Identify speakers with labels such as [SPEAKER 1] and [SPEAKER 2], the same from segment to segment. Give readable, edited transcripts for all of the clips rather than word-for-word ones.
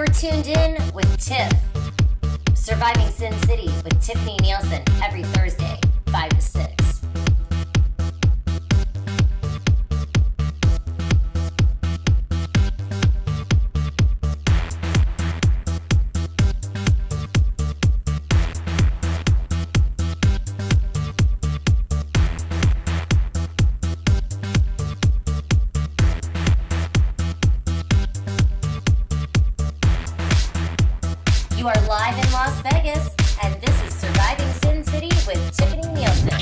[SPEAKER 1] You're tuned in with Tiff. Surviving Sin City with Tiffani Neilson every Thursday, 5 to 6. You are live in Las Vegas, and this is Surviving Sin City with Tiffani Neilson.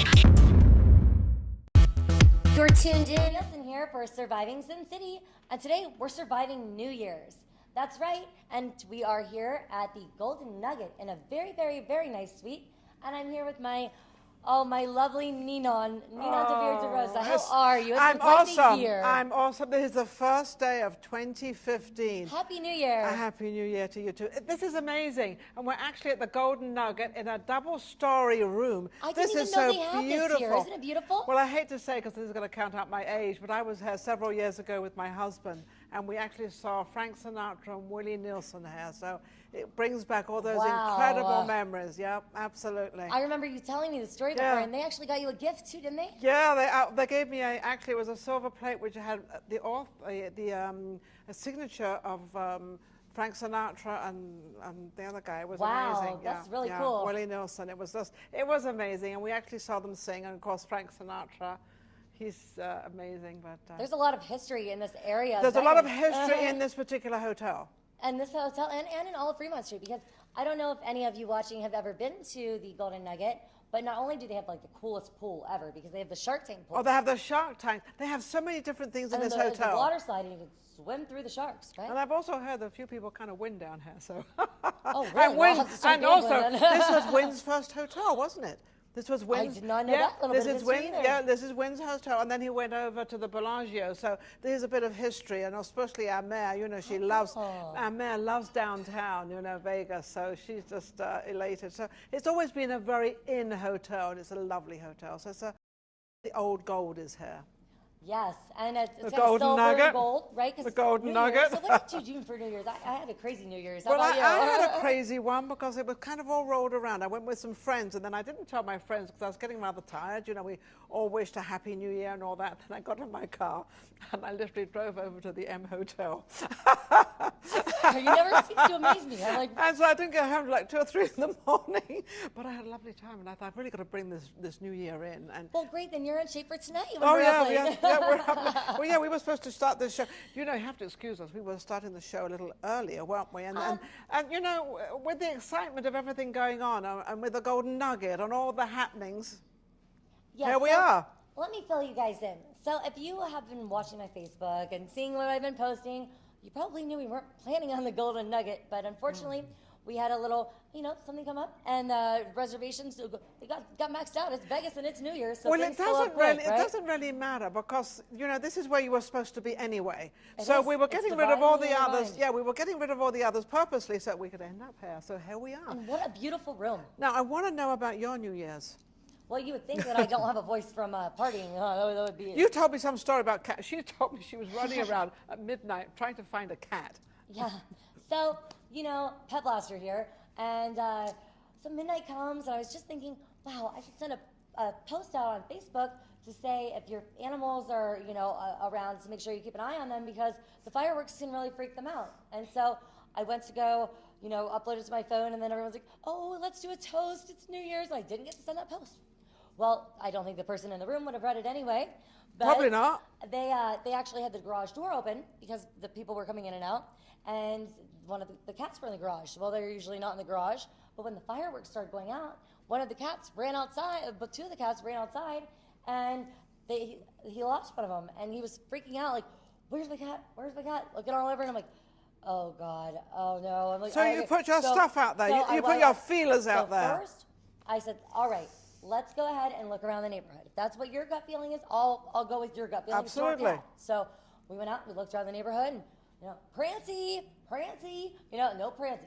[SPEAKER 1] You're tuned in. Neilson here for Surviving Sin City, and today we're surviving New Year's. That's right, and we are here at the Golden Nugget in a very, very, very nice suite, and I'm here with my lovely Ninon Tavir de Rosa. How are you?
[SPEAKER 2] I'm awesome. I'm awesome. This is the first day of 2015.
[SPEAKER 1] Happy New Year.
[SPEAKER 2] A Happy New Year to you too. This is amazing. And we're actually at the Golden Nugget in a double-story room.
[SPEAKER 1] I
[SPEAKER 2] this
[SPEAKER 1] didn't
[SPEAKER 2] is
[SPEAKER 1] even know
[SPEAKER 2] so
[SPEAKER 1] they had
[SPEAKER 2] beautiful.
[SPEAKER 1] this here. Isn't it beautiful?
[SPEAKER 2] Well, I hate to say, because this is going to count out my age, but I was here several years ago with my husband, and we actually saw Frank Sinatra and Willie Neilson here. So it brings back all those incredible memories. Yeah, absolutely.
[SPEAKER 1] I remember you telling me the story before, and they actually got you a gift too, didn't they?
[SPEAKER 2] Yeah, they gave me actually it was a silver plate which had a signature of Frank Sinatra and the other guy. It was amazing.
[SPEAKER 1] Wow, that's really cool.
[SPEAKER 2] Willie Neilson. It was amazing, and we actually saw them sing. And of course, Frank Sinatra, he's amazing. But
[SPEAKER 1] there's a lot of history in this area.
[SPEAKER 2] There's a lot of history in this particular hotel.
[SPEAKER 1] And this hotel, and in all of Fremont Street, because I don't know if any of you watching have ever been to the Golden Nugget, but not only do they have like the coolest pool ever, because they have the Shark Tank pool.
[SPEAKER 2] Oh, they have the Shark Tank. They have so many different things in this hotel.
[SPEAKER 1] There's a water slide, and you can swim through the sharks, right?
[SPEAKER 2] And I've also heard that a few people kind of win down here. So.
[SPEAKER 1] Oh, really?
[SPEAKER 2] And also, this was Wynn's first hotel, wasn't it? This was Wynn's.
[SPEAKER 1] I did not know that little bit of history either.
[SPEAKER 2] Yeah, this is Wynn's hotel, and then he went over to the Bellagio. So there's a bit of history, and especially our mayor. You know, our mayor loves downtown. You know, Vegas. So she's just elated. So it's always been a very in hotel, and it's a lovely hotel. So the old gold is here.
[SPEAKER 1] Yes, and it's
[SPEAKER 2] the
[SPEAKER 1] got
[SPEAKER 2] Golden
[SPEAKER 1] silver
[SPEAKER 2] Nugget,
[SPEAKER 1] and gold, right?
[SPEAKER 2] The Golden Nugget.
[SPEAKER 1] So what did you do for New Year's? I had a crazy New Year's. How
[SPEAKER 2] Well,
[SPEAKER 1] about you?
[SPEAKER 2] I had a crazy one because it was kind of all rolled around. I went with some friends, and then I didn't tell my friends because I was getting rather tired. You know, we all wished a Happy New Year and all that. And I got in my car, and I literally drove over to the M Hotel.
[SPEAKER 1] You never cease to amaze me. I'm like,
[SPEAKER 2] and so I didn't get home till like 2 or 3 in the morning, but I had a lovely time, and I thought I've really got to bring this New Year in. And
[SPEAKER 1] well, great. Then you're in shape for tonight.
[SPEAKER 2] we're up. Well, yeah, we were supposed to start this show. You know, you have to excuse us. We were starting the show a little earlier, weren't we? And you know, with the excitement of everything going on, and with the Golden Nugget and all the happenings, here we are.
[SPEAKER 1] Let me fill you guys in. So if you have been watching my Facebook and seeing what I've been posting, you probably knew we weren't planning on the Golden Nugget, but unfortunately, we had a little, something come up, and reservations they got maxed out. It's Vegas and it's New Year's, so
[SPEAKER 2] well,
[SPEAKER 1] it
[SPEAKER 2] doesn't really matter because this is where you were supposed to be anyway. So we were getting rid of all the others. Yeah, we were getting rid of all the others purposely so we could end up here. So here we are.
[SPEAKER 1] And what a beautiful room.
[SPEAKER 2] Now I want to know about your New Year's.
[SPEAKER 1] Well, you would think that I don't have a voice from partying. That would be.
[SPEAKER 2] You told me some story about cats. She told me she was running around at midnight trying to find a cat.
[SPEAKER 1] Yeah. So, Pet Blaster here, and so midnight comes, and I was just thinking, wow, I should send a post out on Facebook to say if your animals are, around, to make sure you keep an eye on them because the fireworks can really freak them out. And so I went to go, upload it to my phone, and then everyone's like, oh, let's do a toast. It's New Year's. And I didn't get to send that post. Well, I don't think the person in the room would have read it anyway. But
[SPEAKER 2] probably not.
[SPEAKER 1] They actually had the garage door open because the people were coming in and out, and one of the cats were in the garage. Well, they're usually not in the garage, but when the fireworks started going out, one of the cats ran outside, but 2 of the cats ran outside, and he lost one of them, and he was freaking out, like, where's my cat? Where's my cat? Looking all over, and I'm like, oh, God, oh, no. I'm like,
[SPEAKER 2] so you put your stuff out there. You put your feelers out there.
[SPEAKER 1] First, I said, all right, let's go ahead and look around the neighborhood. If that's what your gut feeling is, I'll go with your gut feeling.
[SPEAKER 2] Absolutely.
[SPEAKER 1] So we went out, we looked around the neighborhood, and Prancy, no Prancy.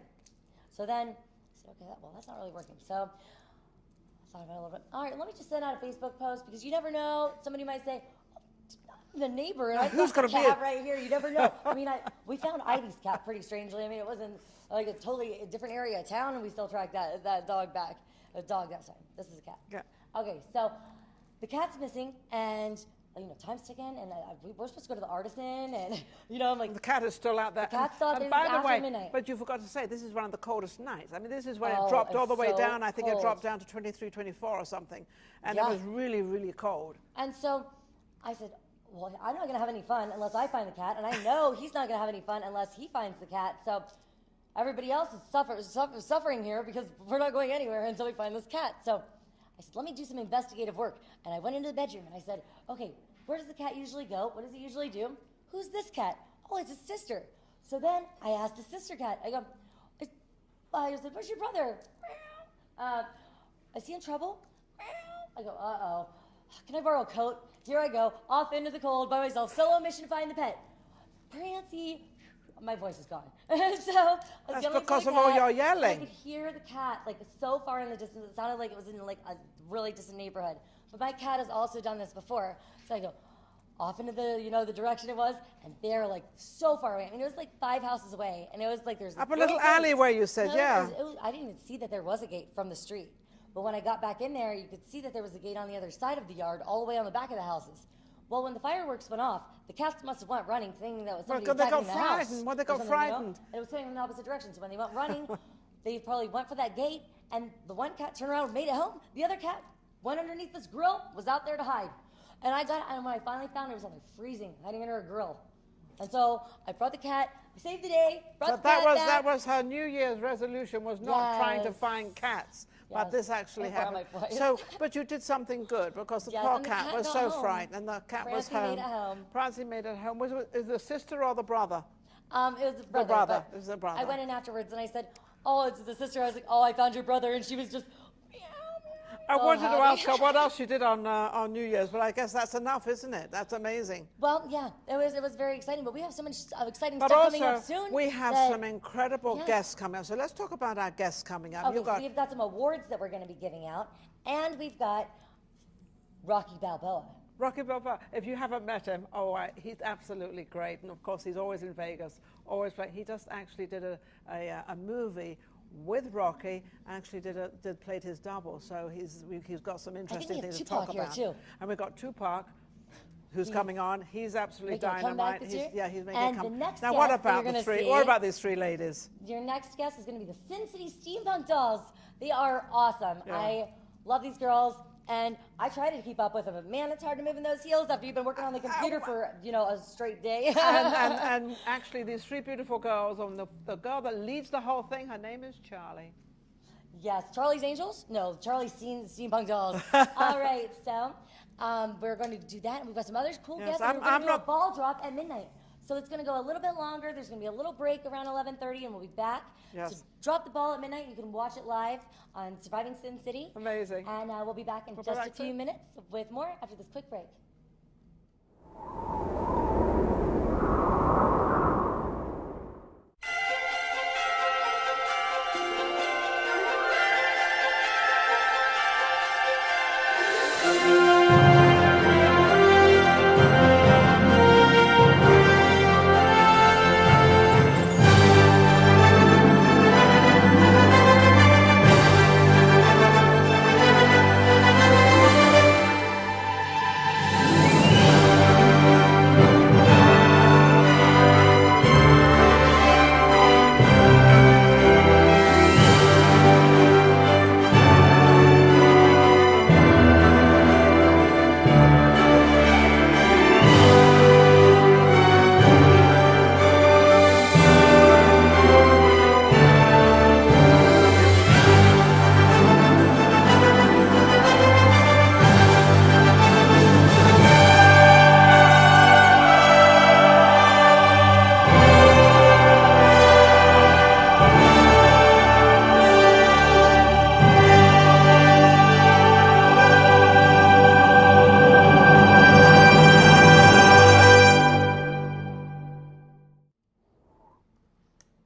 [SPEAKER 1] So then I said, okay, well, that's not really working. So I thought about it a little bit. All right, let me just send out a Facebook post because you never know. Somebody might say, the neighbor, and I
[SPEAKER 2] Who's
[SPEAKER 1] got the
[SPEAKER 2] gonna be
[SPEAKER 1] cat
[SPEAKER 2] it?
[SPEAKER 1] right here. You never know. I mean, we found Ivy's cat pretty strangely. I mean, it wasn't like a totally different area of town, and we still tracked that dog back. A dog that time. This is a cat.
[SPEAKER 2] Yeah.
[SPEAKER 1] Okay, so the cat's missing, and time's ticking, and we're supposed to go to the Artisan, and I'm like,
[SPEAKER 2] The cat is still out there.
[SPEAKER 1] The cat's still out there.
[SPEAKER 2] By
[SPEAKER 1] It's
[SPEAKER 2] the
[SPEAKER 1] after
[SPEAKER 2] way,
[SPEAKER 1] midnight.
[SPEAKER 2] but you forgot to say, this is one of the coldest nights. I mean, this is when
[SPEAKER 1] Oh,
[SPEAKER 2] it dropped all the
[SPEAKER 1] it's
[SPEAKER 2] way
[SPEAKER 1] so
[SPEAKER 2] down. I think it
[SPEAKER 1] cold.
[SPEAKER 2] dropped down to 23, 24 or something. And it
[SPEAKER 1] Yeah.
[SPEAKER 2] was really, really cold.
[SPEAKER 1] And so I said, well, I'm not going to have any fun unless I find the cat. And I know he's not going to have any fun unless he finds the cat. So everybody else is suffering here because we're not going anywhere until we find this cat. So I said, let me do some investigative work. And I went into the bedroom and I said, okay, where does the cat usually go? What does it usually do? Who's this cat? Oh, it's his sister. So then I asked the sister cat. I said, where's your brother? Is he in trouble? I go, uh-oh. Can I borrow a coat? Here I go, off into the cold by myself. Solo mission, find the pet. Prancy. My voice is gone. So I was
[SPEAKER 2] That's
[SPEAKER 1] yelling for
[SPEAKER 2] because
[SPEAKER 1] the
[SPEAKER 2] of all
[SPEAKER 1] cat,
[SPEAKER 2] your
[SPEAKER 1] and
[SPEAKER 2] yelling.
[SPEAKER 1] I could hear the cat like so far in the distance. It sounded like it was in like a really distant neighborhood. But my cat has also done this before. So I go off into the direction it was, and they're like so far away. I mean, it was like 5 houses away, and it was like there's
[SPEAKER 2] Up a little alleyway, you said,
[SPEAKER 1] No,
[SPEAKER 2] yeah.
[SPEAKER 1] I didn't even see that there was a gate from the street. But when I got back in there, you could see that there was a gate on the other side of the yard, all the way on the back of the houses. Well, when the fireworks went off, the cats must have went running, thinking that was somebody
[SPEAKER 2] Well, 'cause they got
[SPEAKER 1] attacking the house.
[SPEAKER 2] frightened. Well, they got
[SPEAKER 1] or something,
[SPEAKER 2] frightened.
[SPEAKER 1] And it was coming from the opposite direction. So when they went running, they probably went for that gate, and the one cat turned around and made it home. The other cat went underneath this grill, was out there to hide. And when I finally found it, it was on there freezing, hiding under a grill. And so I brought the cat, I saved the day, brought
[SPEAKER 2] So
[SPEAKER 1] the cat back.
[SPEAKER 2] that was her New Year's resolution, was not trying to
[SPEAKER 1] Yes.
[SPEAKER 2] find cats. But
[SPEAKER 1] Yes.
[SPEAKER 2] this actually
[SPEAKER 1] I found
[SPEAKER 2] happened.
[SPEAKER 1] my voice.
[SPEAKER 2] So, but you did something good because the
[SPEAKER 1] Yes,
[SPEAKER 2] poor
[SPEAKER 1] and the
[SPEAKER 2] cat
[SPEAKER 1] cat
[SPEAKER 2] was
[SPEAKER 1] got
[SPEAKER 2] so
[SPEAKER 1] home.
[SPEAKER 2] frightened, and the cat was
[SPEAKER 1] Francie
[SPEAKER 2] home.
[SPEAKER 1] made it home.
[SPEAKER 2] Francie made it home. Was it the sister or the brother?
[SPEAKER 1] It was the brother.
[SPEAKER 2] brother.
[SPEAKER 1] but
[SPEAKER 2] It was the brother.
[SPEAKER 1] I went in afterwards and I said, oh, it's the sister. I was like, oh, I found your brother. And she was just, meow, meow.
[SPEAKER 2] I
[SPEAKER 1] Oh,
[SPEAKER 2] wanted to
[SPEAKER 1] happy.
[SPEAKER 2] ask her what else she did on New Year's, but I guess that's enough, isn't it? That's amazing.
[SPEAKER 1] Well, yeah, it was very exciting. But we have so much exciting
[SPEAKER 2] But
[SPEAKER 1] stuff coming up
[SPEAKER 2] also,
[SPEAKER 1] soon.
[SPEAKER 2] we have
[SPEAKER 1] that-
[SPEAKER 2] some incredible
[SPEAKER 1] Yes.
[SPEAKER 2] guests coming up. So let's talk about our guests coming up.
[SPEAKER 1] Okay,
[SPEAKER 2] You've got
[SPEAKER 1] so we've got some awards that we're going to be giving out. And we've got Rocky Balboa.
[SPEAKER 2] Rocky Balboa. If you haven't met him, he's absolutely great. And of course, he's always in Vegas. Always great. He just actually did a movie with Rocky. Actually played his double. So he's got some interesting
[SPEAKER 1] we have
[SPEAKER 2] things to
[SPEAKER 1] Tupac
[SPEAKER 2] talk
[SPEAKER 1] here,
[SPEAKER 2] about.
[SPEAKER 1] too.
[SPEAKER 2] And we've got Tupac, who's coming on. He's absolutely
[SPEAKER 1] Making a comeback
[SPEAKER 2] dynamite.
[SPEAKER 1] this year.
[SPEAKER 2] He's making
[SPEAKER 1] And
[SPEAKER 2] a
[SPEAKER 1] the
[SPEAKER 2] comeback.
[SPEAKER 1] next
[SPEAKER 2] Now, what
[SPEAKER 1] guest that
[SPEAKER 2] about
[SPEAKER 1] you're
[SPEAKER 2] the
[SPEAKER 1] gonna
[SPEAKER 2] three?
[SPEAKER 1] see-
[SPEAKER 2] What about these three ladies?
[SPEAKER 1] Your next guest is going to be the Sin City Steampunk Dolls. They are awesome.
[SPEAKER 2] Yeah.
[SPEAKER 1] I love these girls. And I try to keep up with them, but man, it's hard to move in those heels after you've been working on the computer for, a straight day.
[SPEAKER 2] and actually, these three beautiful girls, and the girl that leads the whole thing, her name is Charlie.
[SPEAKER 1] Yes, Charlie's Angels? No, Charlie's Steampunk Dolls. All right, so we're going to do that, and we've got some other cool
[SPEAKER 2] Yes,
[SPEAKER 1] guests. And we're
[SPEAKER 2] I'm
[SPEAKER 1] going to do a
[SPEAKER 2] not-
[SPEAKER 1] ball drop at midnight. So it's going to go a little bit longer. There's going to be a little break around 11:30, and we'll be back
[SPEAKER 2] Yes.
[SPEAKER 1] to drop the ball at midnight. You can watch it live on Surviving Sin City.
[SPEAKER 2] Amazing.
[SPEAKER 1] And we'll be back in
[SPEAKER 2] We'll be
[SPEAKER 1] just a
[SPEAKER 2] back
[SPEAKER 1] few
[SPEAKER 2] soon.
[SPEAKER 1] minutes with more after this quick break.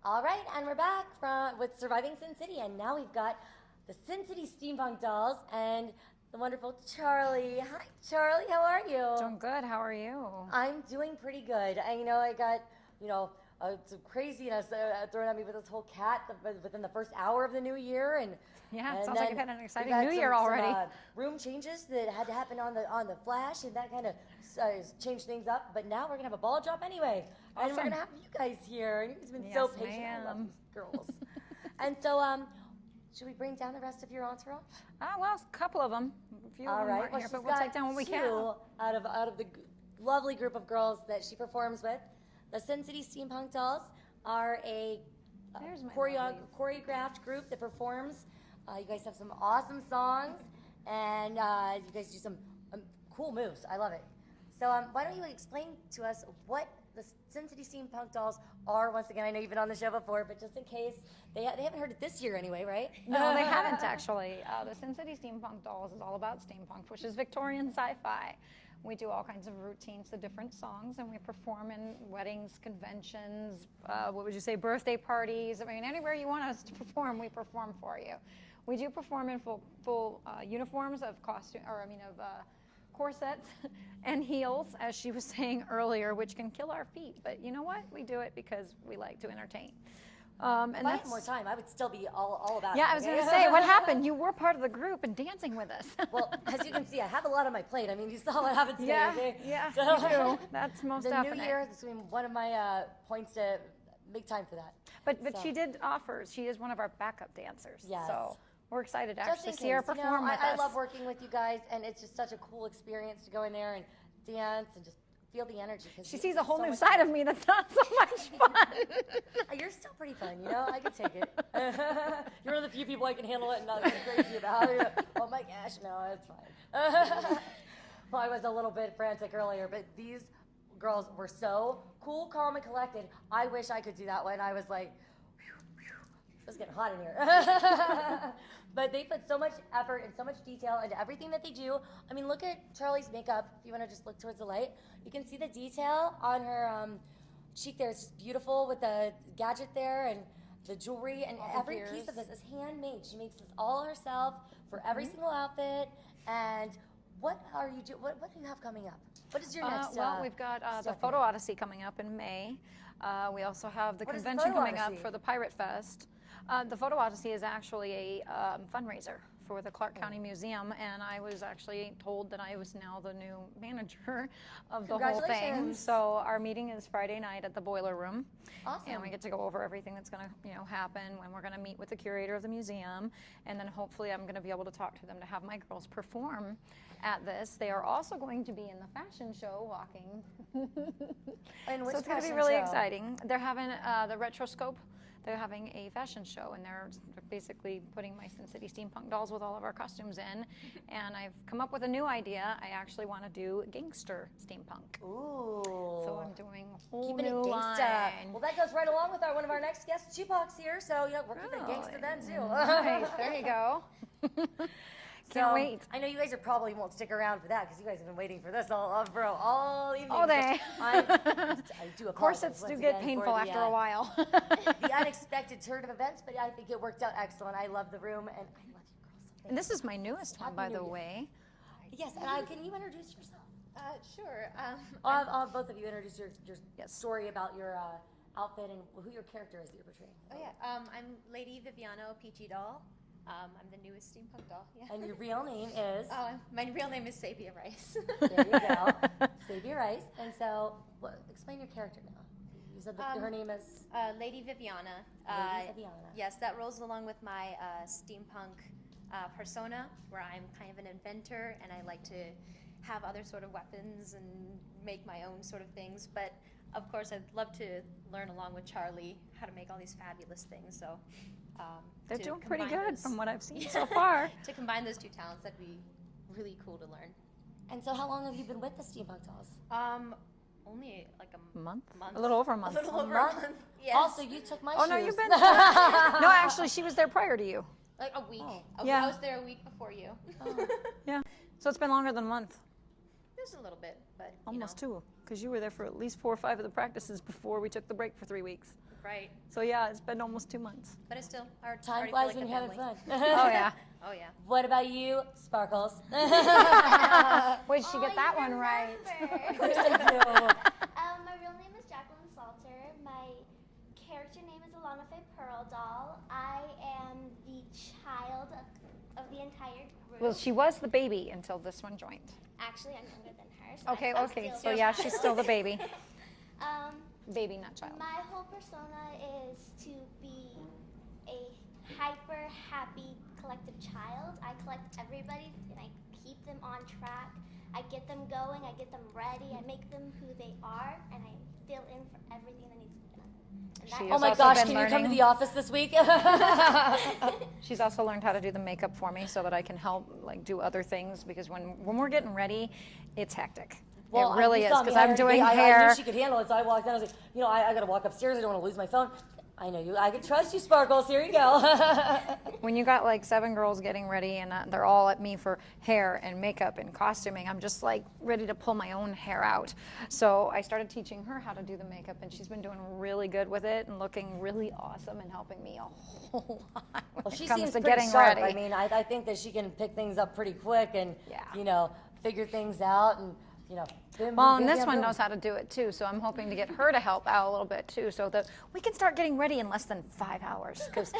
[SPEAKER 1] All right, and we're back with Surviving Sin City, and now we've got the Sin City Steampunk Dolls, and the wonderful Charlie. Hi, Charlie. How are you?
[SPEAKER 3] Doing good. How are you?
[SPEAKER 1] I'm doing pretty good. I got, some craziness thrown at me with this whole cat within the first hour of the new year, and
[SPEAKER 3] Yeah, sounds like you've had an exciting
[SPEAKER 1] we've had
[SPEAKER 3] new year already.
[SPEAKER 1] Some, room changes that had to happen on the flash, and that kind of changed things up. But now we're gonna have a ball drop anyway, and we're
[SPEAKER 3] Awesome.
[SPEAKER 1] gonna have you guys here. And you've been so
[SPEAKER 3] Yes,
[SPEAKER 1] patient. I love
[SPEAKER 3] ma'am.
[SPEAKER 1] these girls. And so, should we bring down the rest of your entourage?
[SPEAKER 3] Well, a couple of them. A few
[SPEAKER 1] All
[SPEAKER 3] of them
[SPEAKER 1] right.
[SPEAKER 3] aren't
[SPEAKER 1] Well,
[SPEAKER 3] here,
[SPEAKER 1] she's
[SPEAKER 3] but we'll take
[SPEAKER 1] got
[SPEAKER 3] down what we
[SPEAKER 1] two
[SPEAKER 3] can.
[SPEAKER 1] out of the lovely group of girls that she performs with. The Sin City Steampunk Dolls are a
[SPEAKER 3] There's my
[SPEAKER 1] choreographed group that performs. You guys have some awesome songs, and you guys do some cool moves. I love it. So why don't you explain to us what the Sin City Steampunk Dolls are? Once again, I know you've been on the show before, but just in case they haven't heard it this year anyway, right?
[SPEAKER 3] No, they haven't actually. The Sin City Steampunk Dolls is all about steampunk, which is Victorian sci-fi. We do all kinds of routines to different songs, and we perform in weddings, conventions, what would you say, birthday parties. I mean, anywhere you want us to perform, we perform for you. We do perform in full uniforms of corsets and heels, as she was saying earlier, which can kill our feet. But you know what? We do it because we like to entertain. And
[SPEAKER 1] If I had more time, I would still be all about it.
[SPEAKER 3] Yeah, I was going to say, what happened? You were part of the group and dancing with us.
[SPEAKER 1] Well, as you can see, I have a lot on my plate. I mean, you saw what happened today.
[SPEAKER 3] Yeah,
[SPEAKER 1] okay?
[SPEAKER 3] yeah,
[SPEAKER 1] So,
[SPEAKER 3] you do. That's most
[SPEAKER 1] the
[SPEAKER 3] definite.
[SPEAKER 1] new year, this is one of my points to make time for that.
[SPEAKER 3] But
[SPEAKER 1] So.
[SPEAKER 3] she did offer. She is one of our backup dancers.
[SPEAKER 1] Yes.
[SPEAKER 3] So we're excited to
[SPEAKER 1] Just
[SPEAKER 3] actually
[SPEAKER 1] in
[SPEAKER 3] see her
[SPEAKER 1] case,
[SPEAKER 3] perform with
[SPEAKER 1] I
[SPEAKER 3] us.
[SPEAKER 1] love working with you guys, and it's just such a cool experience to go in there and dance and just feel the energy.
[SPEAKER 3] She sees a whole new side of me that's not so much fun.
[SPEAKER 1] You're still pretty fun, I can take it. You're one of the few people I can handle it and not get crazy about. Oh my gosh, no, it's fine. Well, I was a little bit frantic earlier, but these girls were so cool, calm, and collected. I wish I could do that when I was like, it's getting hot in here. But they put so much effort and so much detail into everything that they do. I mean, look at Charlie's makeup. If you want to just look towards the light, you can see the detail on her cheek there. It's just beautiful with the gadget there and the jewelry, and
[SPEAKER 3] All the
[SPEAKER 1] every
[SPEAKER 3] ears.
[SPEAKER 1] piece of this is handmade. She makes this all herself for every single outfit. And what are you do? What do you have coming up? What is your next?
[SPEAKER 3] Well, we've got the
[SPEAKER 1] step
[SPEAKER 3] Photo
[SPEAKER 1] here?
[SPEAKER 3] Odyssey coming up in May. We also have the
[SPEAKER 1] What is the
[SPEAKER 3] convention
[SPEAKER 1] Photo
[SPEAKER 3] coming
[SPEAKER 1] Odyssey?
[SPEAKER 3] up for the Pirate Fest. The Photo Odyssey is actually a fundraiser for the Clark County Museum, and I was actually told that I was now the new manager of the whole thing.
[SPEAKER 1] Congratulations.
[SPEAKER 3] So our meeting is Friday night at the Boiler Room.
[SPEAKER 1] Awesome.
[SPEAKER 3] And we get to go over everything that's going to, happen when we're going to meet with the curator of the museum, and then hopefully I'm going to be able to talk to them to have my girls perform at this. They are also going to be in the fashion show walking.
[SPEAKER 1] And which
[SPEAKER 3] So it's going to be
[SPEAKER 1] fashion
[SPEAKER 3] really
[SPEAKER 1] show?
[SPEAKER 3] exciting. They're having the Retroscope. They're having a fashion show, and they're basically putting my Sin City Steampunk Dolls with all of our costumes in. And I've come up with a new idea. I actually want to do gangster steampunk.
[SPEAKER 1] Ooh.
[SPEAKER 3] So I'm doing a whole
[SPEAKER 1] Keeping
[SPEAKER 3] new
[SPEAKER 1] it gangsta.
[SPEAKER 3] line.
[SPEAKER 1] Well, that goes right along with one of our next guests, Tupac's here. So we're keeping it gangsta then too.
[SPEAKER 3] Nice. There you go. Can't
[SPEAKER 1] So,
[SPEAKER 3] wait.
[SPEAKER 1] I know you guys probably won't stick around for that because you guys have been waiting for this all evening.
[SPEAKER 3] All day.
[SPEAKER 1] I do apologize
[SPEAKER 3] Corsets
[SPEAKER 1] once
[SPEAKER 3] do get
[SPEAKER 1] again for
[SPEAKER 3] painful
[SPEAKER 1] the,
[SPEAKER 3] after a while.
[SPEAKER 1] the unexpected turn of events, but I think it worked out excellent. I love the room, and I love you girls. So
[SPEAKER 3] And this is my newest one,
[SPEAKER 1] Happy
[SPEAKER 3] by
[SPEAKER 1] New
[SPEAKER 3] the
[SPEAKER 1] Year.
[SPEAKER 3] way.
[SPEAKER 1] Yes, and can you introduce yourself?
[SPEAKER 4] Sure.
[SPEAKER 1] Both of you introduce your
[SPEAKER 3] Yes.
[SPEAKER 1] story about your outfit and who your character is that you're portraying.
[SPEAKER 4] Oh yeah. I'm Lady Viviano Peachy Doll. I'm the newest steampunk doll. Yeah.
[SPEAKER 1] And your real name is?
[SPEAKER 4] My real name is Sabia Rice.
[SPEAKER 1] There you go. Save your rice. And so, explain your character now. You said that her name is?
[SPEAKER 4] Lady Viviana.
[SPEAKER 1] Lady Viviana.
[SPEAKER 4] Yes, that rolls along with my steampunk persona, where I'm kind of an inventor and I like to have other sort of weapons and make my own sort of things. But of course, I'd love to learn along with Charlie how to make all these fabulous things. So
[SPEAKER 3] They're
[SPEAKER 4] to
[SPEAKER 3] doing pretty
[SPEAKER 4] combine
[SPEAKER 3] good
[SPEAKER 4] those-
[SPEAKER 3] from what I've seen so far.
[SPEAKER 4] To combine those two talents, that'd be really cool to learn.
[SPEAKER 1] And so, how long have you been with the Steampunk Dolls?
[SPEAKER 4] Only like a
[SPEAKER 3] Month?
[SPEAKER 4] month.
[SPEAKER 3] A little over a month.
[SPEAKER 4] A little over
[SPEAKER 1] month?
[SPEAKER 4] a month. Yes.
[SPEAKER 1] Also, you took my
[SPEAKER 3] Oh,
[SPEAKER 1] shoes.
[SPEAKER 3] no, you've been. No, actually, she was there prior to you.
[SPEAKER 4] Like a week.
[SPEAKER 1] Oh.
[SPEAKER 4] I
[SPEAKER 3] Yeah.
[SPEAKER 4] was there a week before you.
[SPEAKER 3] Yeah. So it's been longer than a month.
[SPEAKER 4] Just a little bit, but
[SPEAKER 3] Almost 2, because you were there for at least 4 or 5 of the practices before we took the break for 3 weeks.
[SPEAKER 4] Right.
[SPEAKER 3] So yeah, it's been almost 2 months.
[SPEAKER 4] But it's still our
[SPEAKER 1] Time flies when you're having fun.
[SPEAKER 3] Oh yeah.
[SPEAKER 4] Oh yeah.
[SPEAKER 1] What about you, Sparkles?
[SPEAKER 3] Wait, did she get that one right?
[SPEAKER 1] Of course I do.
[SPEAKER 5] My real name is Jacqueline Salter. My character name is Alana Faye Pearl Doll. I am the child of the entire group.
[SPEAKER 3] Well, she was the baby until this one joined.
[SPEAKER 5] Actually, I'm younger than her. So
[SPEAKER 3] Okay,
[SPEAKER 5] I'm
[SPEAKER 3] okay.
[SPEAKER 5] still
[SPEAKER 3] So yeah, she's still the baby. Baby, not child.
[SPEAKER 5] My whole persona is to be a hyper happy collective child. I collect everybody and I keep them on track. I get them going, I get them ready, I make them who they are, and I fill in for everything that needs to be done. And
[SPEAKER 3] She
[SPEAKER 1] Oh
[SPEAKER 3] has
[SPEAKER 1] my
[SPEAKER 3] also
[SPEAKER 1] gosh,
[SPEAKER 3] been
[SPEAKER 1] can you come to
[SPEAKER 3] learning.
[SPEAKER 1] the office this week?
[SPEAKER 3] She's also learned how to do the makeup for me so that I can help like do other things because when we're getting ready, it's hectic.
[SPEAKER 1] Well,
[SPEAKER 3] it really
[SPEAKER 1] you
[SPEAKER 3] is
[SPEAKER 1] saw me
[SPEAKER 3] because I'm
[SPEAKER 1] hired
[SPEAKER 3] doing
[SPEAKER 1] today. I
[SPEAKER 3] hair.
[SPEAKER 1] knew she could handle it, so I walked down. I was like, I got to walk upstairs. I don't want to lose my phone. I know you. I can trust you, Sparkles. Here you go.
[SPEAKER 3] When you got like 7 girls getting ready and they're all at me for hair and makeup and costuming, I'm just like ready to pull my own hair out. So I started teaching her how to do the makeup and she's been doing really good with it and looking really awesome and helping me a whole lot when
[SPEAKER 1] Well,
[SPEAKER 3] it
[SPEAKER 1] she
[SPEAKER 3] comes
[SPEAKER 1] seems
[SPEAKER 3] to
[SPEAKER 1] pretty
[SPEAKER 3] getting
[SPEAKER 1] sharp.
[SPEAKER 3] ready.
[SPEAKER 1] I mean, I think that she can pick things up pretty quick and,
[SPEAKER 3] Yeah.
[SPEAKER 1] figure things out and, boom,
[SPEAKER 3] Well,
[SPEAKER 1] boom,
[SPEAKER 3] and
[SPEAKER 1] boom,
[SPEAKER 3] this
[SPEAKER 1] boom,
[SPEAKER 3] one
[SPEAKER 1] boom.
[SPEAKER 3] knows how to do it too, so I'm hoping to get her to help out a little bit too, so that we can start getting ready in less than 5 hours. Because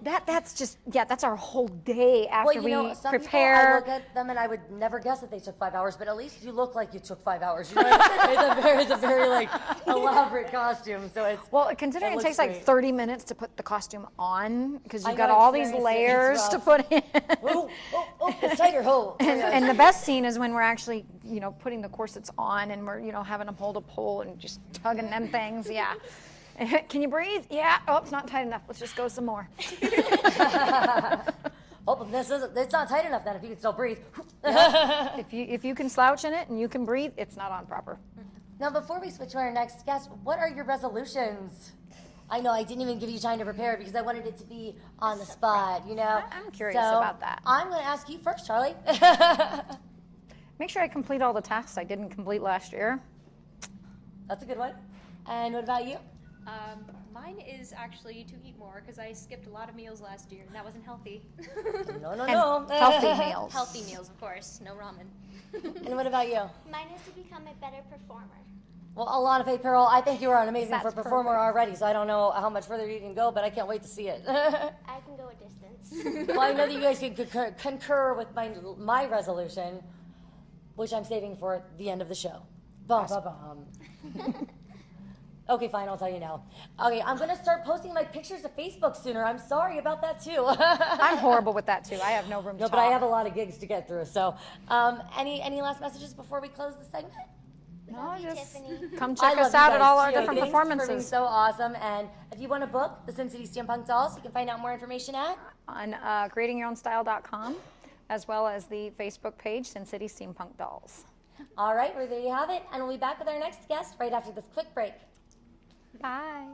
[SPEAKER 3] that's our whole day after
[SPEAKER 1] Well,
[SPEAKER 3] we
[SPEAKER 1] some
[SPEAKER 3] prepare.
[SPEAKER 1] people, I look at them and I would never guess that they took 5 hours, but at least you look like you took 5 hours. You know, it's a very like elaborate costume, so it's.
[SPEAKER 3] Well, considering it
[SPEAKER 1] looks
[SPEAKER 3] takes like
[SPEAKER 1] great.
[SPEAKER 3] 30 minutes to put the costume on, because
[SPEAKER 1] I
[SPEAKER 3] you've got
[SPEAKER 1] know,
[SPEAKER 3] all these
[SPEAKER 1] experience it.
[SPEAKER 3] layers
[SPEAKER 1] It's
[SPEAKER 3] to
[SPEAKER 1] rough.
[SPEAKER 3] put in.
[SPEAKER 1] Oh, it's tighter. Oh,
[SPEAKER 3] And the best scene is when we're actually, putting the corsets on and we're, having them hold a pole and just tugging them things. Yeah. Can you breathe? Yeah. Oh, it's not tight enough. Let's just go some more.
[SPEAKER 1] Oh, it's not tight enough then if you can still breathe.
[SPEAKER 3] If you can slouch in it and you can breathe, it's not on proper.
[SPEAKER 1] Now, before we switch to our next guest, what are your resolutions? I know I didn't even give you time to prepare because I wanted it to be on the spot,
[SPEAKER 3] I'm curious
[SPEAKER 1] So,
[SPEAKER 3] about that.
[SPEAKER 1] I'm going to ask you first, Charlie.
[SPEAKER 3] Make sure I complete all the tasks I didn't complete last year.
[SPEAKER 1] That's a good one. And what about you?
[SPEAKER 4] Mine is actually to eat more because I skipped a lot of meals last year and that wasn't healthy.
[SPEAKER 1] No.
[SPEAKER 3] And healthy meals.
[SPEAKER 4] Healthy meals, of course. No ramen.
[SPEAKER 1] And what about you?
[SPEAKER 5] Mine is to become a better performer.
[SPEAKER 1] Well, Alana Faye Pearl, I think you are an amazing
[SPEAKER 3] That's
[SPEAKER 1] performer
[SPEAKER 3] perfect.
[SPEAKER 1] already, so I don't know how much further you can go, but I can't wait to see it.
[SPEAKER 5] I can go a distance.
[SPEAKER 1] Well, I know that you guys can concur with my resolution, which I'm saving for the end of the show. Bum, bum, bum. Okay, fine, I'll tell you now. Okay, I'm going to start posting my pictures to Facebook sooner. I'm sorry about that, too.
[SPEAKER 3] I'm horrible with that too. I have no room to
[SPEAKER 1] No,
[SPEAKER 3] talk.
[SPEAKER 1] but I have a lot of gigs to get through. So, any last messages before we close the segment?
[SPEAKER 3] No,
[SPEAKER 5] Love you,
[SPEAKER 3] just
[SPEAKER 5] Tiffany.
[SPEAKER 3] come
[SPEAKER 1] I
[SPEAKER 3] check
[SPEAKER 1] love
[SPEAKER 3] us
[SPEAKER 1] you
[SPEAKER 3] out at
[SPEAKER 1] guys,
[SPEAKER 3] all our
[SPEAKER 1] too.
[SPEAKER 3] different
[SPEAKER 1] Thanks For being
[SPEAKER 3] performances
[SPEAKER 1] so awesome. And if you want to book the Sin City Steampunk Dolls, you can find out more information at.
[SPEAKER 3] on creatingyourownstyle.com, as well as the Facebook page, Sin City Steampunk Dolls.
[SPEAKER 1] All right, well, there you have it. And we'll be back with our next guest right after this quick break.
[SPEAKER 3] Bye.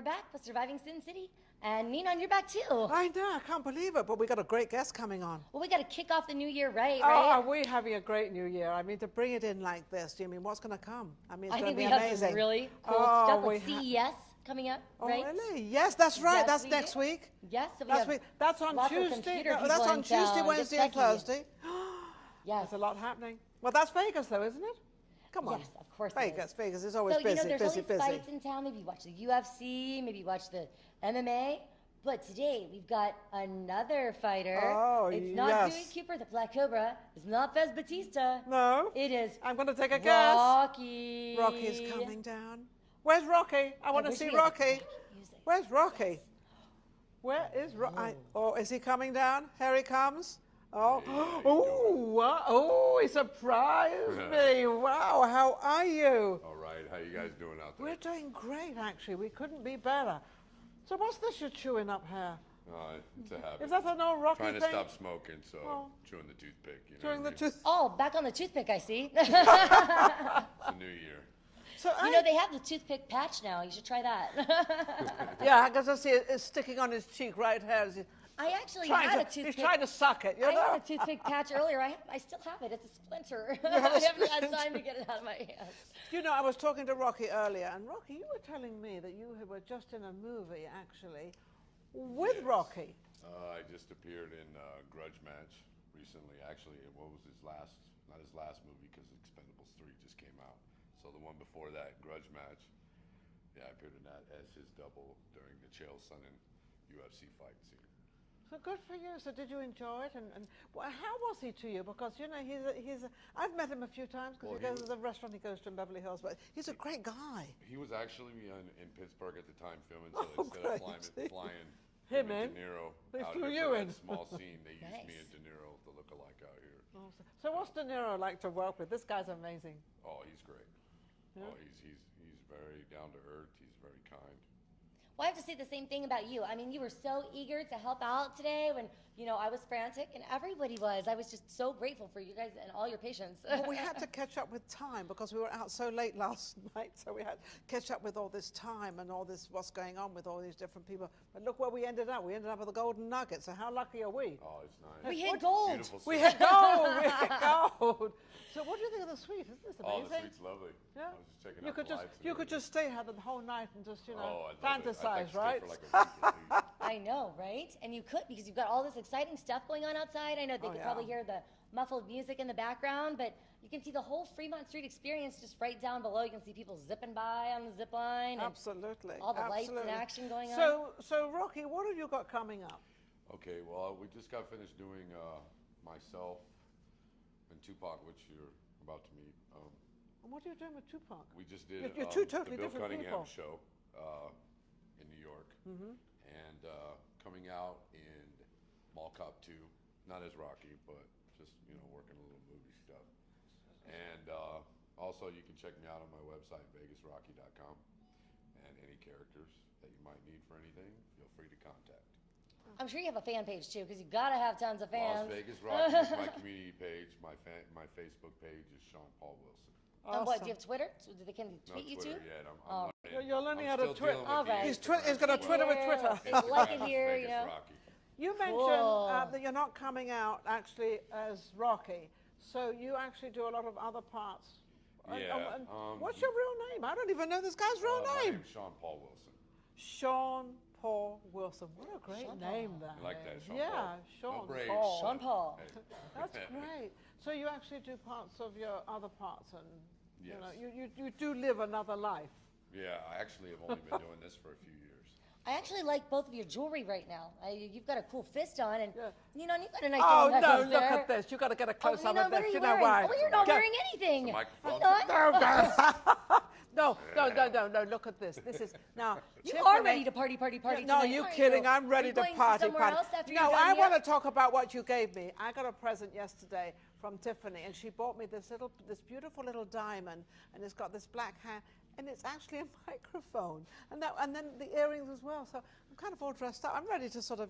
[SPEAKER 1] back with Surviving Sin City. And Ninon, you're back too.
[SPEAKER 2] I know, I can't believe it, but we got a great guest coming on.
[SPEAKER 1] Well, we got to kick off the new year right?
[SPEAKER 2] Oh, are we having a great new year? I mean, to bring it in like this, do you mean what's going to come? I mean, it's
[SPEAKER 1] I
[SPEAKER 2] going
[SPEAKER 1] think
[SPEAKER 2] to
[SPEAKER 1] we
[SPEAKER 2] be
[SPEAKER 1] have
[SPEAKER 2] amazing.
[SPEAKER 1] some really cool
[SPEAKER 2] Oh,
[SPEAKER 1] stuff
[SPEAKER 2] we
[SPEAKER 1] like CES coming up,
[SPEAKER 2] Oh,
[SPEAKER 1] right?
[SPEAKER 2] really? Yes, that's right.
[SPEAKER 1] Yes,
[SPEAKER 2] that's
[SPEAKER 1] we
[SPEAKER 2] next
[SPEAKER 1] do.
[SPEAKER 2] week.
[SPEAKER 1] Yes, so we
[SPEAKER 2] That's
[SPEAKER 1] have
[SPEAKER 2] week. That's on
[SPEAKER 1] lots of
[SPEAKER 2] Tuesday.
[SPEAKER 1] computer
[SPEAKER 2] No,
[SPEAKER 1] people
[SPEAKER 2] that's on
[SPEAKER 1] in
[SPEAKER 2] Tuesday,
[SPEAKER 1] town.
[SPEAKER 2] Wednesday,
[SPEAKER 1] Get
[SPEAKER 2] and
[SPEAKER 1] techie.
[SPEAKER 2] Thursday.
[SPEAKER 1] Yes.
[SPEAKER 2] There's a lot happening. Well, that's Vegas, though, isn't it? Come on.
[SPEAKER 1] Yes, of course it
[SPEAKER 2] Vegas,
[SPEAKER 1] is.
[SPEAKER 2] Vegas is always
[SPEAKER 1] So,
[SPEAKER 2] busy,
[SPEAKER 1] there's
[SPEAKER 2] busy,
[SPEAKER 1] always
[SPEAKER 2] busy.
[SPEAKER 1] fights in town. Maybe you watch the UFC, maybe you watch the MMA. But today, we've got another fighter.
[SPEAKER 2] Oh,
[SPEAKER 1] it's not
[SPEAKER 2] yes.
[SPEAKER 1] Dewey Cooper, the Black Cobra. It's not Fez Batista.
[SPEAKER 2] No.
[SPEAKER 1] It is
[SPEAKER 2] I'm going to take a guess.
[SPEAKER 1] Rocky.
[SPEAKER 2] Rocky's coming down. Where's Rocky? I want to
[SPEAKER 1] wish
[SPEAKER 2] see
[SPEAKER 1] we had the
[SPEAKER 2] Rocky.
[SPEAKER 1] music.
[SPEAKER 2] Where's Rocky? Where is Rocky? Oh, is he coming down? Here he comes. Oh, he surprised me. Wow, how are you?
[SPEAKER 6] All right, how you guys doing out there?
[SPEAKER 2] We're doing great, actually. We couldn't be better. So what's this you're chewing up here?
[SPEAKER 6] It's a habit.
[SPEAKER 2] Is that an old Rocky
[SPEAKER 6] Trying to
[SPEAKER 2] thing?
[SPEAKER 6] stop smoking, so
[SPEAKER 2] Oh.
[SPEAKER 6] chewing the toothpick. You know
[SPEAKER 2] Chewing the
[SPEAKER 6] what I mean?
[SPEAKER 2] tooth.
[SPEAKER 1] Oh, back on the toothpick, I see.
[SPEAKER 6] It's a new year.
[SPEAKER 2] So
[SPEAKER 1] You know, they have the toothpick patch now. You should try that.
[SPEAKER 2] yeah, because I see it's sticking on his cheek right here.
[SPEAKER 1] I actually had a
[SPEAKER 2] He's
[SPEAKER 1] toothpick.
[SPEAKER 2] trying to suck it, you
[SPEAKER 1] I
[SPEAKER 2] know?
[SPEAKER 1] had a toothpick patch earlier. I still have it. It's a splinter.
[SPEAKER 2] have a
[SPEAKER 1] I haven't had
[SPEAKER 2] splinter.
[SPEAKER 1] time to get it out of my hands.
[SPEAKER 2] You know, I was talking to Rocky earlier, and Rocky, you were telling me that you were just in a movie, actually, with
[SPEAKER 6] Yes.
[SPEAKER 2] Rocky.
[SPEAKER 6] I just appeared in Grudge Match recently. Actually, what was his last? Not his last movie, because Expendables 3 just came out. So the one before that, Grudge Match. Yeah, I appeared in that as his double during the Chael Sonnen UFC fight scene.
[SPEAKER 2] So good for you. So did you enjoy it? And well, how was he to you? Because, you know, I've met him a few times because
[SPEAKER 6] Well,
[SPEAKER 2] he goes to the restaurant he goes to in Beverly Hills, but he's a great guy.
[SPEAKER 6] He was actually in Pittsburgh at the time filming, so
[SPEAKER 2] Oh,
[SPEAKER 6] instead of
[SPEAKER 2] great.
[SPEAKER 6] flying
[SPEAKER 2] Him
[SPEAKER 6] and
[SPEAKER 2] in.
[SPEAKER 6] De Niro
[SPEAKER 2] They
[SPEAKER 6] out
[SPEAKER 2] flew
[SPEAKER 6] here
[SPEAKER 2] you
[SPEAKER 6] for
[SPEAKER 2] in.
[SPEAKER 6] that small scene, they used me
[SPEAKER 1] Nice.
[SPEAKER 6] and De Niro, the lookalike out here.
[SPEAKER 2] So what's De Niro like to work with? This guy's amazing.
[SPEAKER 6] Oh, he's great.
[SPEAKER 2] Yeah.
[SPEAKER 6] Oh, he's very down to earth. He's very kind.
[SPEAKER 1] Well, I have to say the same thing about you. I mean, you were so eager to help out today when, you know, I was frantic and everybody was. I was just so grateful for you guys and all your patience.
[SPEAKER 2] Well, we had to catch up with time because we were out so late last night, so we had to catch up with all this time and all this, what's going on with all these different people. But look where we ended up. We ended up with the Golden Nugget, so how lucky are we?
[SPEAKER 6] Oh, it's nice.
[SPEAKER 1] We hit gold.
[SPEAKER 6] Beautiful
[SPEAKER 2] We
[SPEAKER 6] city.
[SPEAKER 2] hit gold! We hit gold! So what do you think of the suite? Isn't this
[SPEAKER 6] Oh,
[SPEAKER 2] amazing?
[SPEAKER 6] the suite's lovely.
[SPEAKER 2] Yeah.
[SPEAKER 6] I was just checking
[SPEAKER 2] You
[SPEAKER 6] out
[SPEAKER 2] could
[SPEAKER 6] the
[SPEAKER 2] just
[SPEAKER 6] lights and
[SPEAKER 2] you could
[SPEAKER 6] everything.
[SPEAKER 2] just stay here the whole night and just, you know,
[SPEAKER 6] Oh, I'd love it. I'd
[SPEAKER 2] fantasize,
[SPEAKER 6] like to stay
[SPEAKER 2] right?
[SPEAKER 6] for like a week at least.
[SPEAKER 1] I know, right? And you could because you've got all this exciting stuff going on outside. I know they
[SPEAKER 2] Oh,
[SPEAKER 1] could
[SPEAKER 2] yeah.
[SPEAKER 1] probably hear the muffled music in the background, but you can see the whole Fremont Street experience just right down below. You can see people zipping by on the zip line. And
[SPEAKER 2] Absolutely.
[SPEAKER 1] all the lights in
[SPEAKER 2] absolutely.
[SPEAKER 1] action going on.
[SPEAKER 2] So Rocky, what have you got coming up?
[SPEAKER 6] Okay, well, we just got finished doing myself and Tupac, which you're about to meet.
[SPEAKER 2] And what are you doing with Tupac?
[SPEAKER 6] We just did
[SPEAKER 2] You're two totally
[SPEAKER 6] the Bill
[SPEAKER 2] different
[SPEAKER 6] Cunningham
[SPEAKER 2] people.
[SPEAKER 6] show in New York, and coming out in Mall Cop 2, not as Rocky, but just working a little movie stuff. And also, you can check me out on my website, vegasrocky.com, and any characters that you might need for anything, feel free to contact.
[SPEAKER 1] I'm sure you have a fan page too, because you gotta have tons of
[SPEAKER 6] Las
[SPEAKER 1] fans.
[SPEAKER 6] Vegas Rocky is my community page. My Facebook page is Sean Paul Wilson.
[SPEAKER 1] And what, do you
[SPEAKER 2] Awesome.
[SPEAKER 1] have Twitter? So they can
[SPEAKER 6] No
[SPEAKER 1] tweet you
[SPEAKER 6] Twitter
[SPEAKER 1] too?
[SPEAKER 6] yet.
[SPEAKER 1] Oh.
[SPEAKER 2] You're learning
[SPEAKER 6] I'm
[SPEAKER 2] how to
[SPEAKER 6] still
[SPEAKER 2] twit.
[SPEAKER 6] dealing with
[SPEAKER 1] All
[SPEAKER 6] the
[SPEAKER 1] right.
[SPEAKER 2] He's
[SPEAKER 6] Instagram
[SPEAKER 2] gonna
[SPEAKER 6] stuff.
[SPEAKER 2] Twitter with Twitter.
[SPEAKER 1] They like it
[SPEAKER 6] Instagram is
[SPEAKER 1] here,
[SPEAKER 6] Vegas
[SPEAKER 1] you know.
[SPEAKER 6] Rocky.
[SPEAKER 2] You mentioned
[SPEAKER 1] Cool.
[SPEAKER 2] that you're not coming out actually as Rocky, so you actually do a lot of other parts.
[SPEAKER 6] Yeah,
[SPEAKER 2] What's your real name? I don't even know this guy's real
[SPEAKER 6] My
[SPEAKER 2] name.
[SPEAKER 6] name's Sean Paul Wilson.
[SPEAKER 2] Sean Paul Wilson. What a great
[SPEAKER 1] Sean
[SPEAKER 2] name
[SPEAKER 1] Paul.
[SPEAKER 2] that
[SPEAKER 6] You like that,
[SPEAKER 2] is.
[SPEAKER 6] Sean
[SPEAKER 2] Yeah,
[SPEAKER 6] Paul?
[SPEAKER 2] Sean
[SPEAKER 6] No brains.
[SPEAKER 2] Paul.
[SPEAKER 1] Sean Paul.
[SPEAKER 6] Hey.
[SPEAKER 2] That's great. So you actually do parts of your other parts, and
[SPEAKER 6] Yes.
[SPEAKER 2] you do live another life.
[SPEAKER 6] Yeah, I actually have only been doing this for a few years.
[SPEAKER 1] I actually like both of your jewelry right now. You've got a cool fist on, and
[SPEAKER 2] Yeah.
[SPEAKER 1] you've got a nice
[SPEAKER 2] Oh
[SPEAKER 1] little
[SPEAKER 2] no!
[SPEAKER 1] necklace
[SPEAKER 2] Look
[SPEAKER 1] there.
[SPEAKER 2] at this. You got to get a
[SPEAKER 1] Oh,
[SPEAKER 2] close up
[SPEAKER 1] Nina,
[SPEAKER 2] of
[SPEAKER 1] what are
[SPEAKER 2] this.
[SPEAKER 1] you
[SPEAKER 2] You know
[SPEAKER 1] wearing?
[SPEAKER 2] why?
[SPEAKER 1] Oh, you're not
[SPEAKER 2] Get-
[SPEAKER 1] wearing anything.
[SPEAKER 6] It's a microphone.
[SPEAKER 2] No, no. Look at this. This is now.
[SPEAKER 1] You
[SPEAKER 2] Tiffani-
[SPEAKER 1] are ready to party
[SPEAKER 2] No,
[SPEAKER 1] tonight,
[SPEAKER 2] you
[SPEAKER 1] aren't
[SPEAKER 2] kidding?
[SPEAKER 1] you?
[SPEAKER 2] I'm ready
[SPEAKER 1] Are you
[SPEAKER 2] to
[SPEAKER 1] going
[SPEAKER 2] party.
[SPEAKER 1] somewhere
[SPEAKER 2] party.
[SPEAKER 1] else after
[SPEAKER 2] No,
[SPEAKER 1] you're done
[SPEAKER 2] I
[SPEAKER 1] here?
[SPEAKER 2] want to talk about what you gave me. I got a present yesterday from Tiffani, and she bought me this beautiful little diamond, and it's got this black hand, and it's actually a microphone, and then the earrings as well. So I'm kind of all dressed up. I'm ready to sort of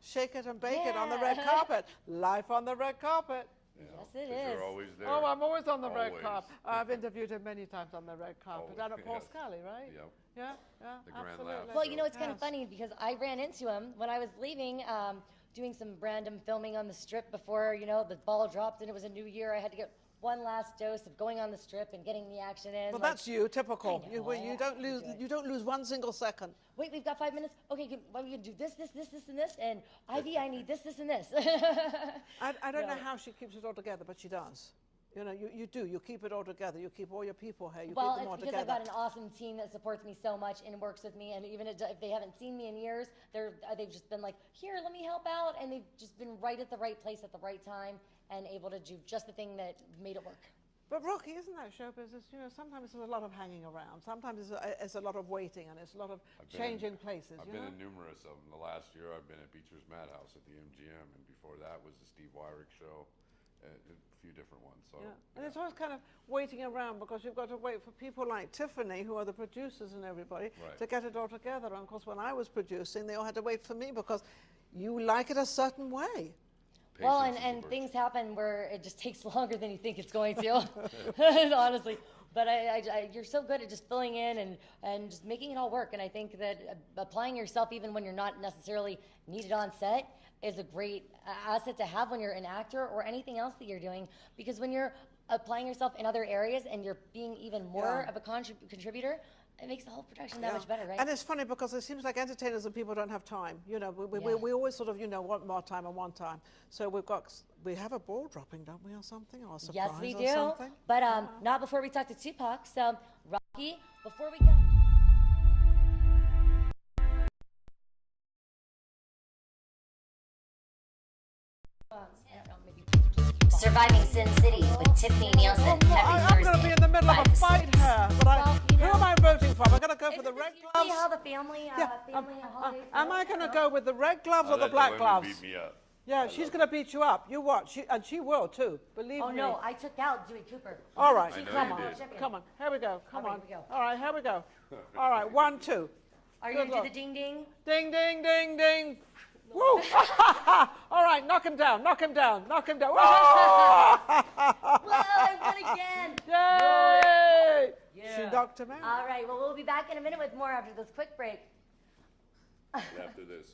[SPEAKER 2] shake it and bake it on the red
[SPEAKER 1] Yeah.
[SPEAKER 2] carpet. Life on the red carpet.
[SPEAKER 6] You know,
[SPEAKER 1] Yes, it
[SPEAKER 6] 'cause
[SPEAKER 1] is.
[SPEAKER 6] You're always there.
[SPEAKER 2] Oh, I'm always on the red
[SPEAKER 6] Always.
[SPEAKER 2] carpet. I've interviewed him many times on the red carpet.
[SPEAKER 6] Always,
[SPEAKER 2] Down at Paul
[SPEAKER 6] yes.
[SPEAKER 2] Scully, right?
[SPEAKER 6] Yep.
[SPEAKER 2] Yeah, yeah,
[SPEAKER 6] The Grand
[SPEAKER 2] absolutely.
[SPEAKER 6] Laugh.
[SPEAKER 1] Well, you know, it's kind of
[SPEAKER 2] Yes.
[SPEAKER 1] funny because I ran into him when I was leaving, doing some random filming on the strip before, you know, the ball dropped and it was a new year. I had to get one last dose of going on the strip and getting the action in.
[SPEAKER 2] Well,
[SPEAKER 1] like,
[SPEAKER 2] that's you, typical.
[SPEAKER 1] I
[SPEAKER 2] You,
[SPEAKER 1] know,
[SPEAKER 2] you
[SPEAKER 1] I
[SPEAKER 2] don't
[SPEAKER 1] have to
[SPEAKER 2] lose.
[SPEAKER 1] do it.
[SPEAKER 2] You don't lose one single second.
[SPEAKER 1] Wait, we've got 5 minutes. Okay, well, we can do this, and this. And Ivy, I need this, and this.
[SPEAKER 2] I don't know
[SPEAKER 1] No.
[SPEAKER 2] how she keeps it all together, but she does. You know, you do. You keep it all together. You keep all your people here. You
[SPEAKER 1] Well,
[SPEAKER 2] keep them all
[SPEAKER 1] it's because
[SPEAKER 2] together.
[SPEAKER 1] I've got an awesome team that supports me so much and works with me. And even if they haven't seen me in years, they've just been like, here, let me help out. And they've just been right at the right place at the right time and able to do just the thing that made it work.
[SPEAKER 2] But Rocky, isn't that show business? You know, sometimes there's a lot of hanging around. Sometimes it's a lot of waiting, and it's a lot of changing places.
[SPEAKER 6] I've
[SPEAKER 2] you
[SPEAKER 6] been
[SPEAKER 2] know?
[SPEAKER 6] in numerous of them. The last year I've been at Beecher's Madhouse at the MGM, and before that was the Steve Wyrick show, and a few different ones. So,
[SPEAKER 2] Yeah. And it's always kind of waiting around because you've got to wait for people like Tiffany, who are the producers and everybody,
[SPEAKER 6] Right.
[SPEAKER 2] to get it all together. And of course, when I was producing, they all had to wait for me because you like it a certain way.
[SPEAKER 1] Well,
[SPEAKER 6] Patience is a
[SPEAKER 1] and
[SPEAKER 6] virtue.
[SPEAKER 1] things happen where it just takes longer than you think it's going to, honestly. But you're so good at just filling in and just making it all work. And I think that applying yourself even when you're not necessarily needed on set is a great asset to have when you're an actor or anything else that you're doing. Because when you're applying yourself in other areas and you're being even more
[SPEAKER 2] Yeah.
[SPEAKER 1] of a contributor, it makes the whole production that
[SPEAKER 2] Yeah.
[SPEAKER 1] much better, right?
[SPEAKER 2] And it's funny because it seems like entertainers and people don't have time. You know,
[SPEAKER 1] Yeah.
[SPEAKER 2] we always sort of, you know, want more time and want time. So we have a ball dropping, don't we, or something? Or a surprise
[SPEAKER 1] Yes, we
[SPEAKER 2] or
[SPEAKER 1] do.
[SPEAKER 2] something?
[SPEAKER 1] But not before we talk to Tupac. So, Rocky, before we go. Surviving Sin City with Tiffani Neilson
[SPEAKER 2] I'm going to be in the middle of a fight here, but
[SPEAKER 1] Well, you
[SPEAKER 2] who
[SPEAKER 1] know-
[SPEAKER 2] am I voting for? Am I going to go for the
[SPEAKER 1] Isn't
[SPEAKER 2] red
[SPEAKER 1] this usually
[SPEAKER 2] gloves?
[SPEAKER 1] how the family,
[SPEAKER 2] Yeah,
[SPEAKER 1] family holidays
[SPEAKER 2] am
[SPEAKER 1] go?
[SPEAKER 2] I going to go with the red gloves
[SPEAKER 6] I
[SPEAKER 2] or the
[SPEAKER 6] let
[SPEAKER 2] black
[SPEAKER 6] women
[SPEAKER 2] gloves?
[SPEAKER 6] beat me up.
[SPEAKER 2] Yeah, she's going to beat you up. You watch, and she will too. Believe
[SPEAKER 1] Oh
[SPEAKER 2] me.
[SPEAKER 1] no, I took out Dewey Cooper.
[SPEAKER 2] All right,
[SPEAKER 6] I know
[SPEAKER 2] come
[SPEAKER 6] you
[SPEAKER 2] on,
[SPEAKER 6] did.
[SPEAKER 2] come on. Here we go. Come
[SPEAKER 1] All
[SPEAKER 2] on.
[SPEAKER 1] right, here we go.
[SPEAKER 2] All right, here we go. All right, 1, 2.
[SPEAKER 1] Are you
[SPEAKER 2] Good
[SPEAKER 1] gonna do
[SPEAKER 2] luck.
[SPEAKER 1] the ding ding?
[SPEAKER 2] Ding, ding, ding, ding. Woo! All right, knock him down. Knock him down. Knock him down. Whoa!
[SPEAKER 1] Whoa, I won again!
[SPEAKER 2] Yay!
[SPEAKER 1] Yeah.
[SPEAKER 2] She knocked him out.
[SPEAKER 1] All right, well, we'll be back in a minute with more after this quick break.
[SPEAKER 6] After this.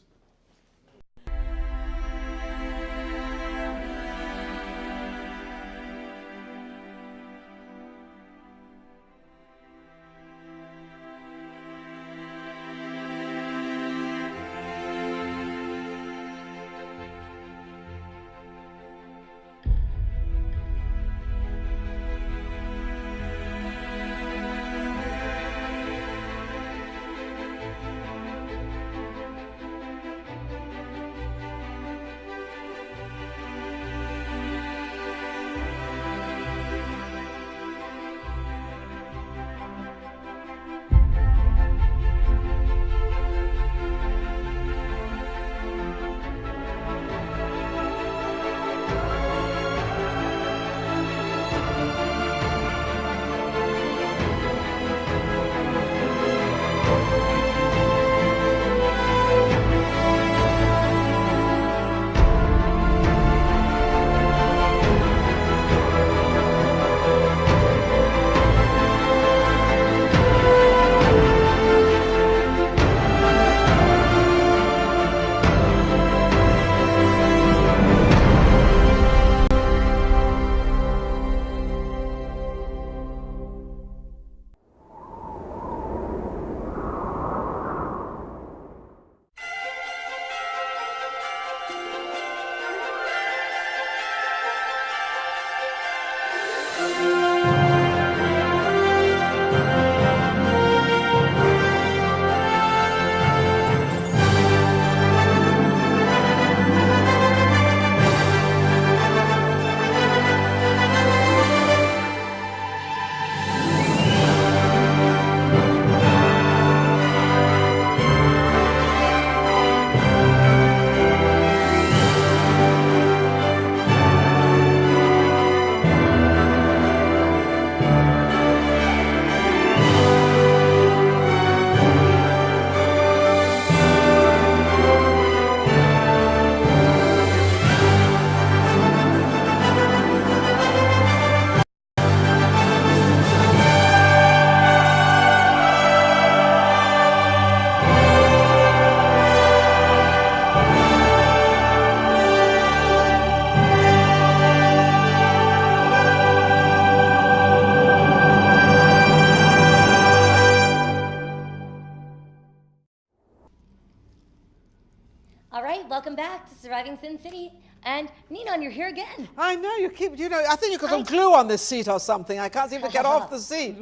[SPEAKER 1] All right, welcome back to Surviving Sin City. And Ninon, you're here again.
[SPEAKER 2] I know, you keep, I think you've got some glue on this seat or something. I can't seem to get off the seat.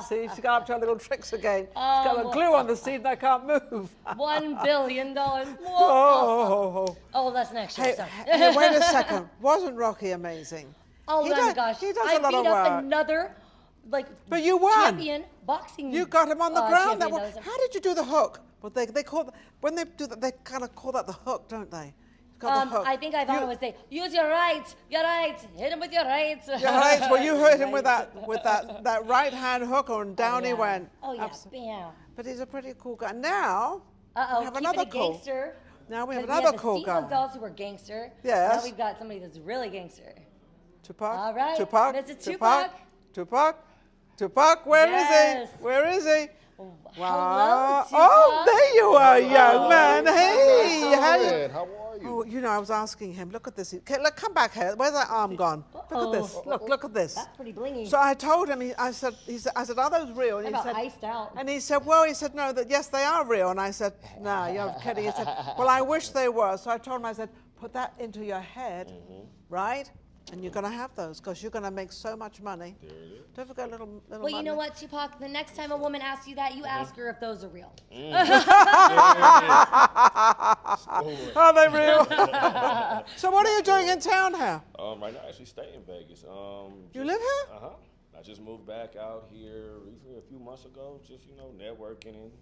[SPEAKER 2] See, she's got up to her little tricks again. She's got a glue on the seat and I can't move.
[SPEAKER 1] $1 billion. Oh, that's next year.
[SPEAKER 2] Hey,
[SPEAKER 1] Sorry.
[SPEAKER 2] hey, wait a second. Wasn't Rocky amazing?
[SPEAKER 1] Oh my gosh.
[SPEAKER 2] He does
[SPEAKER 1] I
[SPEAKER 2] a lot of
[SPEAKER 1] beat up
[SPEAKER 2] work.
[SPEAKER 1] another,
[SPEAKER 2] But you won.
[SPEAKER 1] champion boxing.
[SPEAKER 2] You got him on the ground.
[SPEAKER 1] champion.
[SPEAKER 2] How did you do the hook? Well, they call when they do that, they kind of call that the hook, don't they? You've got the hook.
[SPEAKER 1] I think Ivana would say, use your right, hit him with your right.
[SPEAKER 2] Your right. Well, you hurt him with that right hand hook, and down he went.
[SPEAKER 1] Oh yeah, bam.
[SPEAKER 2] But he's a pretty cool guy. Now we have
[SPEAKER 1] keeping
[SPEAKER 2] another
[SPEAKER 1] it
[SPEAKER 2] cool.
[SPEAKER 1] gangster.
[SPEAKER 2] Now we have
[SPEAKER 1] 'Cause
[SPEAKER 2] another cool
[SPEAKER 1] the
[SPEAKER 2] guy.
[SPEAKER 1] steampunk dolls who were gangster.
[SPEAKER 2] Yes.
[SPEAKER 1] Now we've got somebody that's really gangster.
[SPEAKER 2] Tupac.
[SPEAKER 1] All right,
[SPEAKER 2] Tupac.
[SPEAKER 1] Mr.
[SPEAKER 2] Tupac. Tupac. Tupac. Where is
[SPEAKER 1] Yes.
[SPEAKER 2] he? Where is he?
[SPEAKER 1] Hello, Tupac.
[SPEAKER 2] Oh, there you are, young man. Hey,
[SPEAKER 7] How are you?
[SPEAKER 2] Oh, I was asking him. Look at this. Okay, look, come back here. Where's that arm gone? Look at this. Look at this.
[SPEAKER 1] That's pretty blingy.
[SPEAKER 2] So I told him. I said, are those real? And
[SPEAKER 1] How about iced out?
[SPEAKER 2] And he said, well, no, yes, they are real. And I said, no, you're kidding. He said, well, I wish they were. So I told him, I said, put that into your head, right? And you're going to have those because you're going to make so much money.
[SPEAKER 7] There it is.
[SPEAKER 2] Don't forget a little
[SPEAKER 1] Well,
[SPEAKER 2] money.
[SPEAKER 1] you know what, Tupac? The next time a woman asks you that, you ask her if those are real.
[SPEAKER 2] Are they real? So what are you doing in town here?
[SPEAKER 7] Right now, I actually stay in Vegas.
[SPEAKER 2] You live here?
[SPEAKER 7] Uh-huh. I just moved back out here recently, a few months ago, just, networking and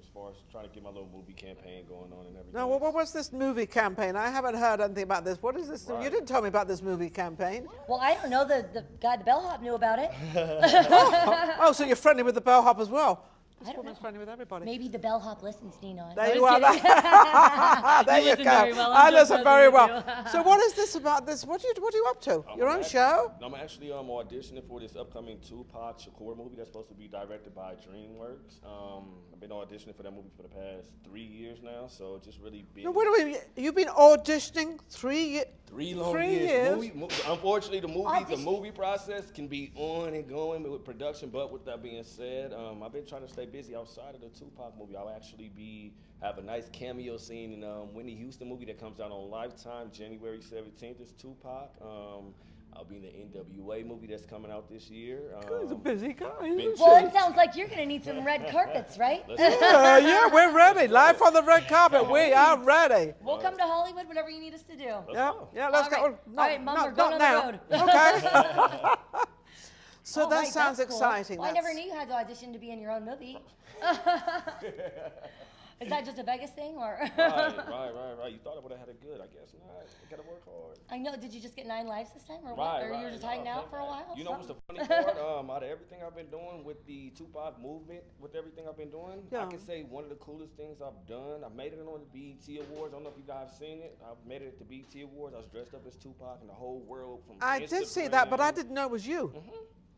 [SPEAKER 7] as far as trying to get my little movie campaign going on and everything.
[SPEAKER 2] No, what was this movie campaign? I haven't heard anything about this. What is this?
[SPEAKER 7] Right.
[SPEAKER 2] You didn't tell me about this movie campaign.
[SPEAKER 1] Well, I don't know. The guy, the bellhop, knew about it.
[SPEAKER 2] Oh, so you're friendly with the bellhop as well? This
[SPEAKER 1] I don't
[SPEAKER 2] woman's
[SPEAKER 1] know.
[SPEAKER 2] friendly with everybody.
[SPEAKER 1] Maybe the bellhop listens, Ninon.
[SPEAKER 2] There
[SPEAKER 1] I'm
[SPEAKER 2] you are.
[SPEAKER 1] just kidding.
[SPEAKER 2] There
[SPEAKER 1] You
[SPEAKER 2] you
[SPEAKER 1] listen
[SPEAKER 2] go.
[SPEAKER 1] very well.
[SPEAKER 2] I
[SPEAKER 1] I'm just
[SPEAKER 2] listen very
[SPEAKER 1] messing
[SPEAKER 2] well.
[SPEAKER 1] with you.
[SPEAKER 2] So what is this about this? What are you up to? Your own show?
[SPEAKER 7] I'm actually auditioning for this upcoming Tupac Shakur movie that's supposed to be directed by DreamWorks. I've been auditioning for that movie for the past 3 years now, so just really big.
[SPEAKER 2] No, wait a minute. You've been auditioning 3 years?
[SPEAKER 7] 3 long
[SPEAKER 2] 3
[SPEAKER 7] years.
[SPEAKER 2] years.
[SPEAKER 7] Unfortunately, the
[SPEAKER 1] Audition.
[SPEAKER 7] movie process can be on and going with production. But with that being said, I've been trying to stay busy outside of the Tupac movie. I'll actually have a nice cameo scene in Whitney Houston movie that comes out on Lifetime, January 17th. Is Tupac. I'll be in the NWA movie that's coming out this year.
[SPEAKER 2] He's a busy guy.
[SPEAKER 1] Well, it sounds like you're going to need some red carpets, right?
[SPEAKER 2] Yeah, we're ready. Live on the red carpet. We are ready.
[SPEAKER 1] We'll come to Hollywood whenever you need us to do.
[SPEAKER 2] Yeah, let's
[SPEAKER 1] All
[SPEAKER 2] go.
[SPEAKER 1] right. All right, Mom, we're going
[SPEAKER 2] not
[SPEAKER 1] on the
[SPEAKER 2] now.
[SPEAKER 1] road.
[SPEAKER 2] Okay. So
[SPEAKER 1] All
[SPEAKER 2] that
[SPEAKER 1] right,
[SPEAKER 2] sounds
[SPEAKER 1] that's cool.
[SPEAKER 2] exciting.
[SPEAKER 1] Well, I never knew you had to audition to be in your own movie. Is that just a Vegas thing, or?
[SPEAKER 7] Right. You thought I would have had it good. I guess not. I gotta work hard.
[SPEAKER 1] I know. Did you just get 9 lives this time, or what? Or you were just hiding out for a while?
[SPEAKER 7] You know what's the funny part? Out of everything I've been doing with the Tupac movement, with everything I've been doing, I can say one of the coolest things I've done. I made it on the BET Awards. I don't know if you guys seen it. I made it at the BET Awards. I was dressed up as Tupac, and the whole world from
[SPEAKER 2] I did see that, but I didn't know it was you.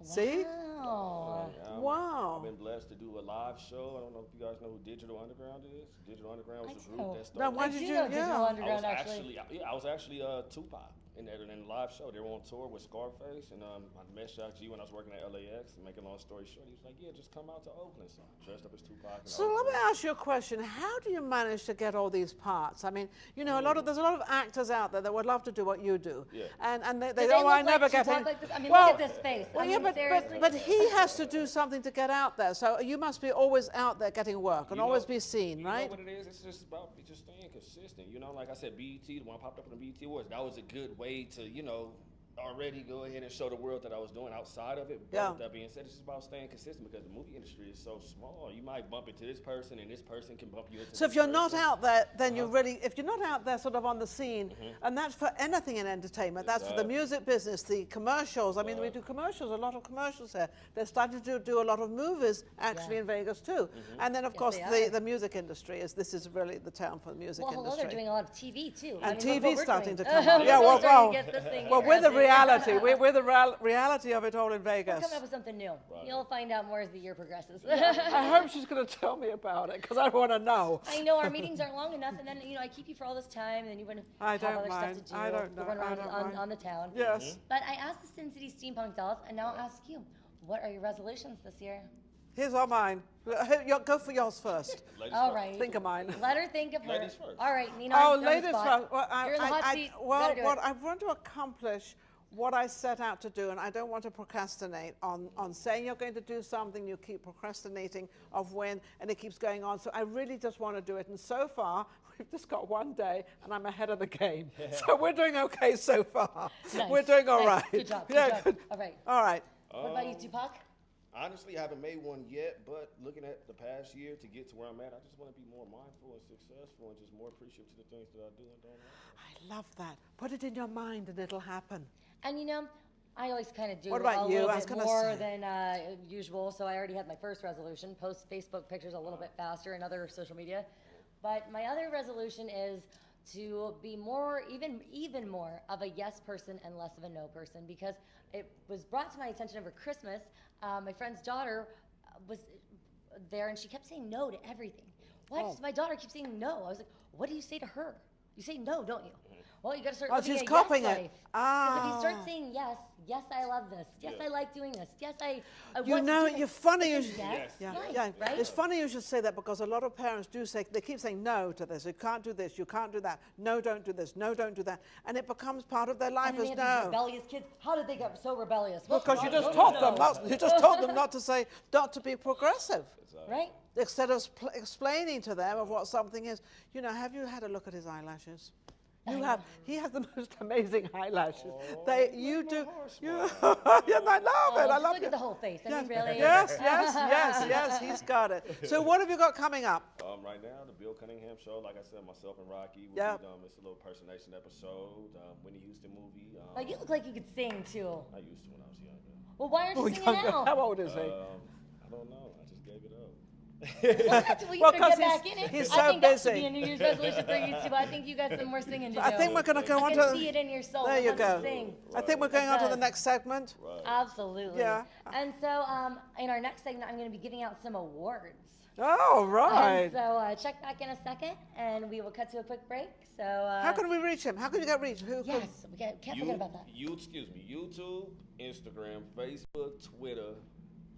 [SPEAKER 2] See?
[SPEAKER 1] Wow.
[SPEAKER 2] Wow.
[SPEAKER 7] I've been blessed to do a live show. I don't know if you guys know who Digital Underground is. Digital Underground was a
[SPEAKER 1] do.
[SPEAKER 7] group that started.
[SPEAKER 2] Now, why
[SPEAKER 1] I
[SPEAKER 2] did
[SPEAKER 1] do
[SPEAKER 2] you?
[SPEAKER 1] know Digital
[SPEAKER 2] Yeah.
[SPEAKER 1] Underground, actually.
[SPEAKER 7] I was actually Tupac in the live show. They were on tour with Scarface, and I met Shock G when I was working at LAX. And make a long story short, he was like, "Yeah, just come out to Oakland." So I dressed up as Tupac.
[SPEAKER 2] So let me ask you a question. How do you manage to get all these parts? I mean, there's a lot of actors out there that would love to do what you do.
[SPEAKER 7] Yeah.
[SPEAKER 2] And they
[SPEAKER 1] Do they
[SPEAKER 2] don't,
[SPEAKER 1] look
[SPEAKER 2] I never
[SPEAKER 1] like
[SPEAKER 2] get
[SPEAKER 1] Tupac
[SPEAKER 2] in.
[SPEAKER 1] like this? I mean,
[SPEAKER 2] Well,
[SPEAKER 1] look at this face.
[SPEAKER 2] Well,
[SPEAKER 1] I
[SPEAKER 2] yeah,
[SPEAKER 1] mean, seriously.
[SPEAKER 2] but he has to do something to get out there. So you must be always out there getting work and
[SPEAKER 7] You know-
[SPEAKER 2] always be seen,
[SPEAKER 7] You
[SPEAKER 2] right?
[SPEAKER 7] know what it is? It's just about just staying consistent. Like I said, BET, the one popped up in the BET Awards, that was a good way to, already go ahead and show the world that I was doing outside of it. But
[SPEAKER 2] Yeah.
[SPEAKER 7] with that being said, it's just about staying consistent because the movie industry is so small. You might bump into this person and this person can bump you into
[SPEAKER 2] So
[SPEAKER 7] this
[SPEAKER 2] if you're not
[SPEAKER 7] person.
[SPEAKER 2] out there, then if you're not out there sort of on the scene, and that's for anything in entertainment, that's for the
[SPEAKER 7] Exactly.
[SPEAKER 2] music business, the commercials. I mean, we do commercials, a lot of commercials here. They're starting to do a lot of movies actually in Vegas too. And then of course
[SPEAKER 1] they are.
[SPEAKER 2] the music industry this is really the town for the music
[SPEAKER 1] Well, hello,
[SPEAKER 2] industry.
[SPEAKER 1] they're doing a lot of TV too.
[SPEAKER 2] And
[SPEAKER 1] I mean, look what
[SPEAKER 2] TV's
[SPEAKER 1] we're
[SPEAKER 2] starting
[SPEAKER 1] doing.
[SPEAKER 2] to come up. Yeah,
[SPEAKER 1] We're
[SPEAKER 2] well,
[SPEAKER 1] starting to get this thing
[SPEAKER 2] well, we're the
[SPEAKER 1] interesting.
[SPEAKER 2] reality. We're the reality of it all in
[SPEAKER 1] We're
[SPEAKER 2] Vegas.
[SPEAKER 1] coming up with something new. You'll find out more as the year progresses.
[SPEAKER 2] I hope she's going to tell me about it because I want to know.
[SPEAKER 1] I know our meetings aren't long enough, and then I keep you for all this time, and then you wouldn't
[SPEAKER 2] I
[SPEAKER 1] have
[SPEAKER 2] don't
[SPEAKER 1] other
[SPEAKER 2] mind.
[SPEAKER 1] stuff to do.
[SPEAKER 2] I don't
[SPEAKER 1] We'll
[SPEAKER 2] know.
[SPEAKER 1] run
[SPEAKER 2] I
[SPEAKER 1] around
[SPEAKER 2] don't mind.
[SPEAKER 1] on the town.
[SPEAKER 2] Yes.
[SPEAKER 1] But I asked the Sin City Steampunk Dolls, and now I'll ask you, what are your resolutions this year?
[SPEAKER 2] Here's all mine. Go for yours first.
[SPEAKER 7] Ladies
[SPEAKER 1] All
[SPEAKER 7] first.
[SPEAKER 1] right.
[SPEAKER 2] Think of mine.
[SPEAKER 1] Let her think of her.
[SPEAKER 7] Ladies first.
[SPEAKER 1] All right, Nina.
[SPEAKER 2] Oh,
[SPEAKER 1] you're on the
[SPEAKER 2] ladies
[SPEAKER 1] spot.
[SPEAKER 2] first. Well,
[SPEAKER 1] You're in the hot seat.
[SPEAKER 2] well,
[SPEAKER 1] Better do
[SPEAKER 2] what
[SPEAKER 1] it.
[SPEAKER 2] I want to accomplish what I set out to do, and I don't want to procrastinate on saying you're going to do something, you keep procrastinating of when, and it keeps going on. So I really just want to do it. And so far, we've just got one day, and I'm ahead of the game. So we're doing okay so far.
[SPEAKER 1] Nice.
[SPEAKER 2] We're doing all
[SPEAKER 1] Nice.
[SPEAKER 2] right.
[SPEAKER 1] Good job.
[SPEAKER 2] Yeah,
[SPEAKER 1] Good job.
[SPEAKER 2] good.
[SPEAKER 1] All right.
[SPEAKER 2] All right.
[SPEAKER 1] What about you, Tupac?
[SPEAKER 7] Honestly, I haven't made one yet, but looking at the past year to get to where I'm at, I just want to be more mindful and successful and just more appreciative to the things that I do and don't have.
[SPEAKER 2] I love that. Put it in your mind, and it'll happen.
[SPEAKER 1] And you know, I always kind of do
[SPEAKER 2] What about
[SPEAKER 1] a
[SPEAKER 2] you?
[SPEAKER 1] little
[SPEAKER 2] I was
[SPEAKER 1] bit
[SPEAKER 2] gonna
[SPEAKER 1] more
[SPEAKER 2] say.
[SPEAKER 1] than usual. So I already had my first resolution: post Facebook pictures a little bit faster and other social media. But my other resolution is to be more, even more of a yes person and less of a no person, because it was brought to my attention over Christmas. My friend's daughter was there, and she kept saying no to everything. Why does my daughter keep saying no? I was like, what do you say to her? You say no, don't you? Well, you got to start living
[SPEAKER 2] she's
[SPEAKER 1] a
[SPEAKER 2] copying
[SPEAKER 1] yes
[SPEAKER 2] it.
[SPEAKER 1] life. Because if you
[SPEAKER 2] Ah.
[SPEAKER 1] start saying yes, yes, I love this. Yes, I like doing this. Yes, I
[SPEAKER 2] You
[SPEAKER 1] want
[SPEAKER 2] know,
[SPEAKER 1] to do
[SPEAKER 2] you're
[SPEAKER 1] this.
[SPEAKER 2] funny.
[SPEAKER 1] It's
[SPEAKER 2] You
[SPEAKER 1] a yes,
[SPEAKER 2] yeah,
[SPEAKER 1] life,
[SPEAKER 2] yeah.
[SPEAKER 1] right?
[SPEAKER 2] It's funny you should say that, because a lot of parents do say, they keep saying no to this. You can't do this. You can't do that. No, don't do this. No, don't do that. And it becomes part of their life
[SPEAKER 1] And then
[SPEAKER 2] as
[SPEAKER 1] they have these
[SPEAKER 2] no.
[SPEAKER 1] rebellious kids. How did they get so rebellious? Well,
[SPEAKER 2] Because you just
[SPEAKER 1] no,
[SPEAKER 2] taught
[SPEAKER 1] no,
[SPEAKER 2] them.
[SPEAKER 1] no.
[SPEAKER 2] You just taught them not to say, not to be progressive.
[SPEAKER 1] Right?
[SPEAKER 2] Instead of explaining to them of what something is. You know, have you had a look at his eyelashes? You have. He has the most amazing eyelashes. You do. You, yeah, I love it. I
[SPEAKER 1] Just
[SPEAKER 2] love
[SPEAKER 1] look
[SPEAKER 2] it.
[SPEAKER 1] at the whole face. I mean, really.
[SPEAKER 2] Yes, he's got it. So what have you got coming up?
[SPEAKER 7] Right now, the Bill Cunningham show, like I said, myself and Rocky, we
[SPEAKER 2] Yeah.
[SPEAKER 7] did, it's a little personation episode, Whitney Houston movie.
[SPEAKER 1] Like, you look like you could sing, too.
[SPEAKER 7] I used to when I was younger.
[SPEAKER 1] Well, why aren't you singing
[SPEAKER 2] Younger.
[SPEAKER 1] now?
[SPEAKER 2] How old is he?
[SPEAKER 7] I don't know. I just gave it up.
[SPEAKER 1] Well, you
[SPEAKER 2] Well,
[SPEAKER 1] better
[SPEAKER 2] 'cause
[SPEAKER 1] get back in it.
[SPEAKER 2] he's
[SPEAKER 1] I
[SPEAKER 2] so
[SPEAKER 1] think that should
[SPEAKER 2] busy.
[SPEAKER 1] be a New Year's resolution for you, too. I think you got some more singing to do.
[SPEAKER 2] I think we're going to go
[SPEAKER 1] I
[SPEAKER 2] on
[SPEAKER 1] can
[SPEAKER 2] to.
[SPEAKER 1] see it in your soul.
[SPEAKER 2] There
[SPEAKER 1] It
[SPEAKER 2] you
[SPEAKER 1] wants to
[SPEAKER 2] go.
[SPEAKER 1] sing.
[SPEAKER 2] I think we're going on to the
[SPEAKER 1] does.
[SPEAKER 2] next segment.
[SPEAKER 1] Absolutely.
[SPEAKER 2] Yeah.
[SPEAKER 1] And so in our next segment, I'm going to be giving out some awards.
[SPEAKER 2] Oh, right.
[SPEAKER 1] And so check back in a second, and we will cut to a quick break. So
[SPEAKER 2] How can we reach him? How can you get reached? Who?
[SPEAKER 1] yes, we can't forget about that.
[SPEAKER 7] YouTube, Instagram, Facebook, Twitter,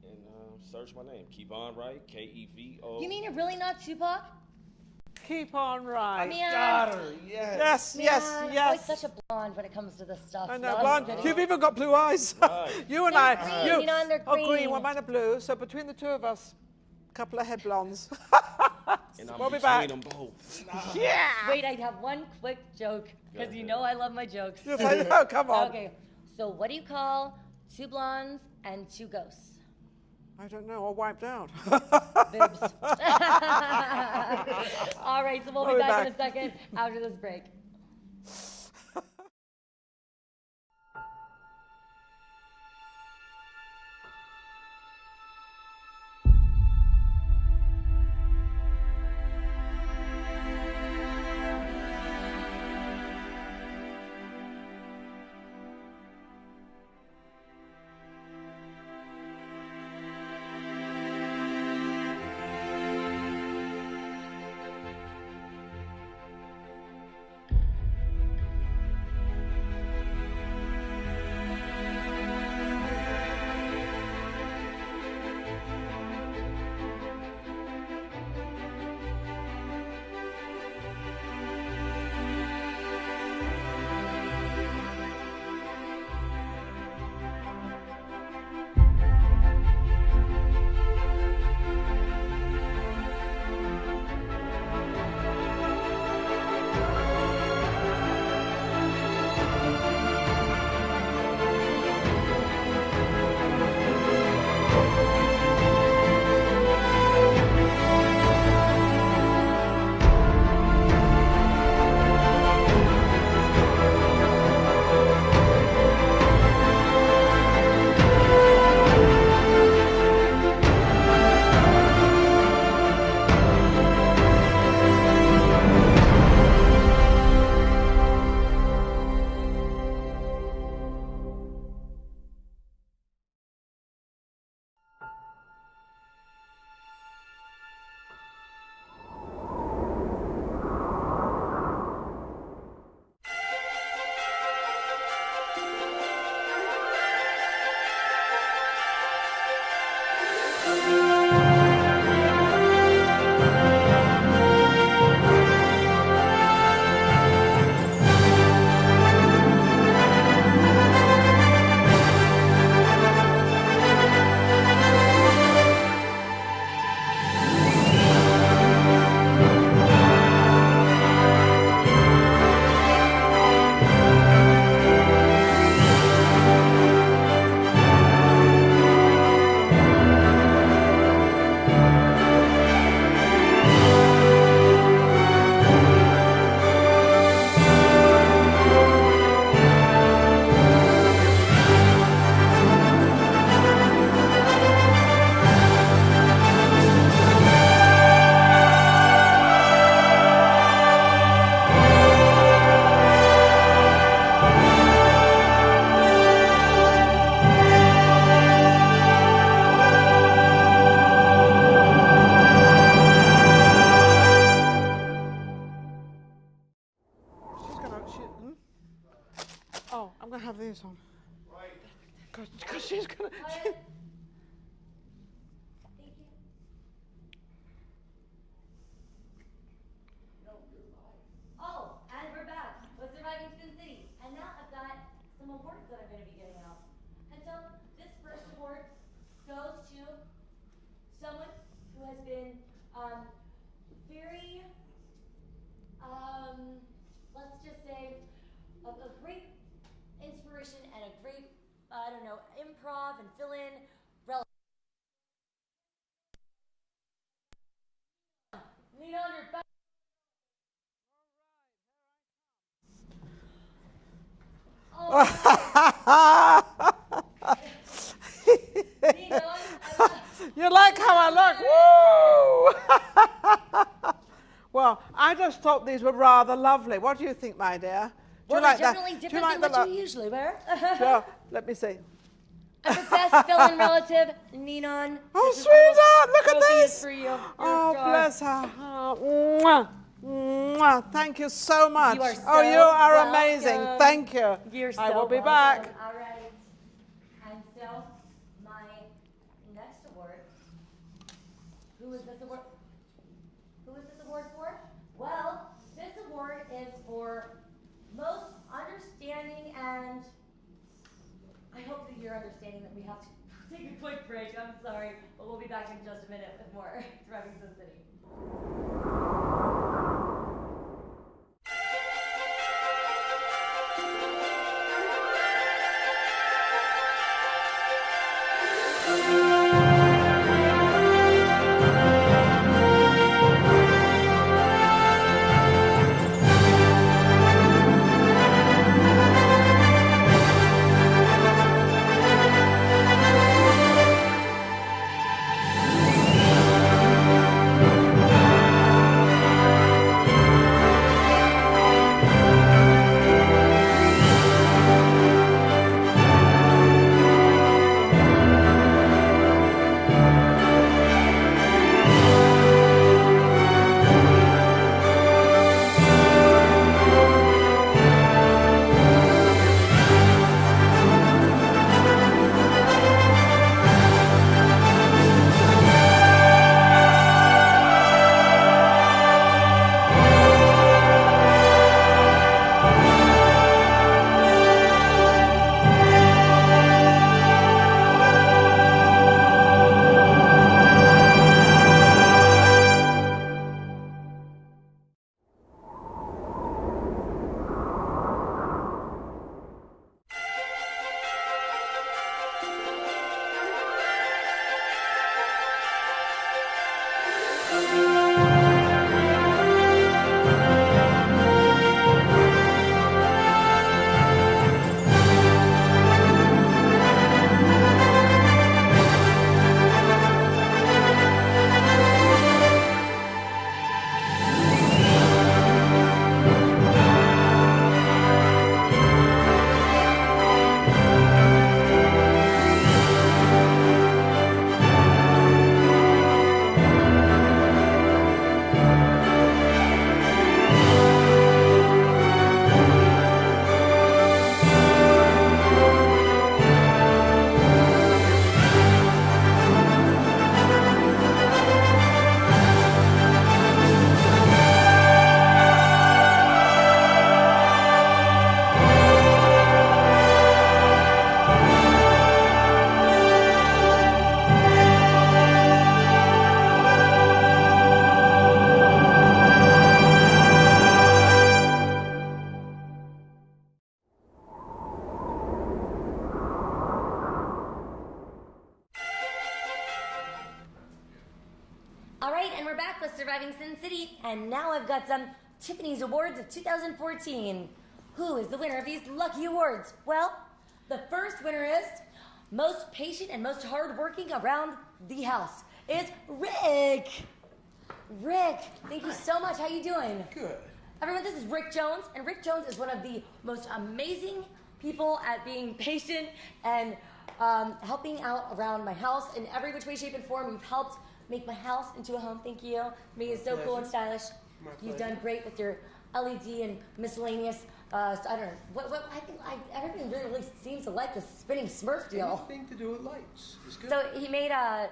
[SPEAKER 7] and search my name. Keep on right. KEVO.
[SPEAKER 1] You mean you're really not Tupac?
[SPEAKER 2] Keep on right.
[SPEAKER 1] Man.
[SPEAKER 7] Got her. Yes.
[SPEAKER 2] Yes, yes,
[SPEAKER 1] Man, I'm
[SPEAKER 2] yes.
[SPEAKER 1] always such a blonde when it comes to this stuff.
[SPEAKER 2] I
[SPEAKER 1] No,
[SPEAKER 2] know,
[SPEAKER 1] I'm
[SPEAKER 2] blonde.
[SPEAKER 1] kidding.
[SPEAKER 2] You've even got blue eyes.
[SPEAKER 7] Right.
[SPEAKER 2] You and
[SPEAKER 1] They're
[SPEAKER 2] I.
[SPEAKER 1] green,
[SPEAKER 2] You.
[SPEAKER 1] you know, and they're
[SPEAKER 2] Oh, green.
[SPEAKER 1] green.
[SPEAKER 2] Well, mine are blue. So between the two of us, a couple of head blondes.
[SPEAKER 7] And I'm
[SPEAKER 2] We'll be
[SPEAKER 7] between
[SPEAKER 2] back.
[SPEAKER 7] them both.
[SPEAKER 2] Yeah.
[SPEAKER 1] Wait, I have one quick joke, because you know I love my jokes.
[SPEAKER 2] Yes, I know. Come on.
[SPEAKER 1] Okay, so what do you call two blondes and two ghosts?
[SPEAKER 2] I don't know. All wiped out.
[SPEAKER 1] Boobs. All right, so we'll be back in a second after this break.
[SPEAKER 2] have these on. Right. Because she's going to...
[SPEAKER 1] Thank you. Oh, and we're back with Surviving Sin City. And now I've got some awards that I'm going to be giving out. And so this first award goes to someone who has been very, let's just say, a great inspiration and a great, I don't know, improv and fill-in. Lean on your back.
[SPEAKER 2] You like how I look? Woo! Well, I just thought these were rather lovely. What do you think, my dear? Do
[SPEAKER 1] Well,
[SPEAKER 2] you like
[SPEAKER 1] they're
[SPEAKER 2] that?
[SPEAKER 1] definitely
[SPEAKER 2] Do you
[SPEAKER 1] different
[SPEAKER 2] like
[SPEAKER 1] than
[SPEAKER 2] the
[SPEAKER 1] what you usually wear.
[SPEAKER 2] Sure. Let me see.
[SPEAKER 1] And for best fill-in relative, Ninon.
[SPEAKER 2] Oh,
[SPEAKER 1] this is a little
[SPEAKER 2] sweetheart, look at
[SPEAKER 1] trophy
[SPEAKER 2] this.
[SPEAKER 1] For you. You're a
[SPEAKER 2] Oh,
[SPEAKER 1] star.
[SPEAKER 2] bless her heart. Mwah. Mwah. Thank you so much.
[SPEAKER 1] You are
[SPEAKER 2] Oh, you
[SPEAKER 1] so
[SPEAKER 2] are amazing.
[SPEAKER 1] welcome.
[SPEAKER 2] Thank you.
[SPEAKER 1] You're
[SPEAKER 2] I
[SPEAKER 1] so
[SPEAKER 2] will be
[SPEAKER 1] welcome.
[SPEAKER 2] back.
[SPEAKER 1] All right. And so, my next award. Who is this award? Who is this award for? Well, this award is for most understanding, and I hope that you're understanding that we have to take a quick break. I'm sorry, but we'll be back in just a minute with more Surviving Sin City. All right, and we're back with Surviving Sin City, and now I've got some Tiffani's Awards of 2014. Who is the winner of these lucky awards? Well, the first winner is most patient and most hardworking around the house is Rick. Rick, thank you so much. How you doing?
[SPEAKER 8] Good.
[SPEAKER 1] Everyone, this is Rick Jones, and Rick Jones is one of the most amazing people at being patient and helping out around my house in every which way, shape, and form. You've helped make my house into a home. Thank you. Me is so cool and stylish.
[SPEAKER 8] My
[SPEAKER 1] You've
[SPEAKER 8] pleasure.
[SPEAKER 1] done great with your LED and miscellaneous. So I don't know. What I think everyone really seems to like the spinning Smurf deal.
[SPEAKER 8] Anything to do with lights is good.
[SPEAKER 1] So he made a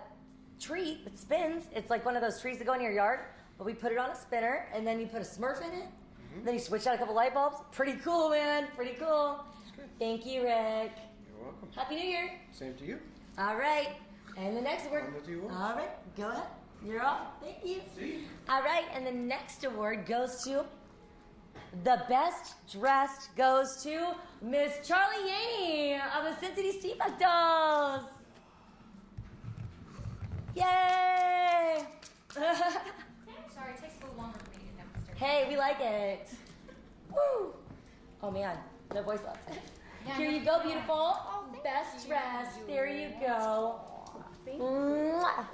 [SPEAKER 1] tree that spins. It's like one of those trees that go in your yard, but we put it on a spinner, and then you put a Smurf in it.
[SPEAKER 8] Mm-hmm.
[SPEAKER 1] Then you switch out a couple light bulbs. Pretty cool, man. Pretty cool.
[SPEAKER 8] good.
[SPEAKER 1] Thank you, Rick.
[SPEAKER 8] You're welcome.
[SPEAKER 1] Happy New Year.
[SPEAKER 8] Same to you.
[SPEAKER 1] All right. And the next award.
[SPEAKER 8] On to you.
[SPEAKER 1] All right. Go ahead. You're off. Thank you.
[SPEAKER 8] See?
[SPEAKER 1] All right. And the next award goes to the best dressed goes to Miss Charlie Yaney of the Sin City Steampunk Dolls. Yay!
[SPEAKER 3] Sorry, it takes a little longer for me to get downstairs.
[SPEAKER 1] Hey, we like it. Woo! Oh man, no voice left. Here you go, beautiful. Best dressed. There you go. Mwah.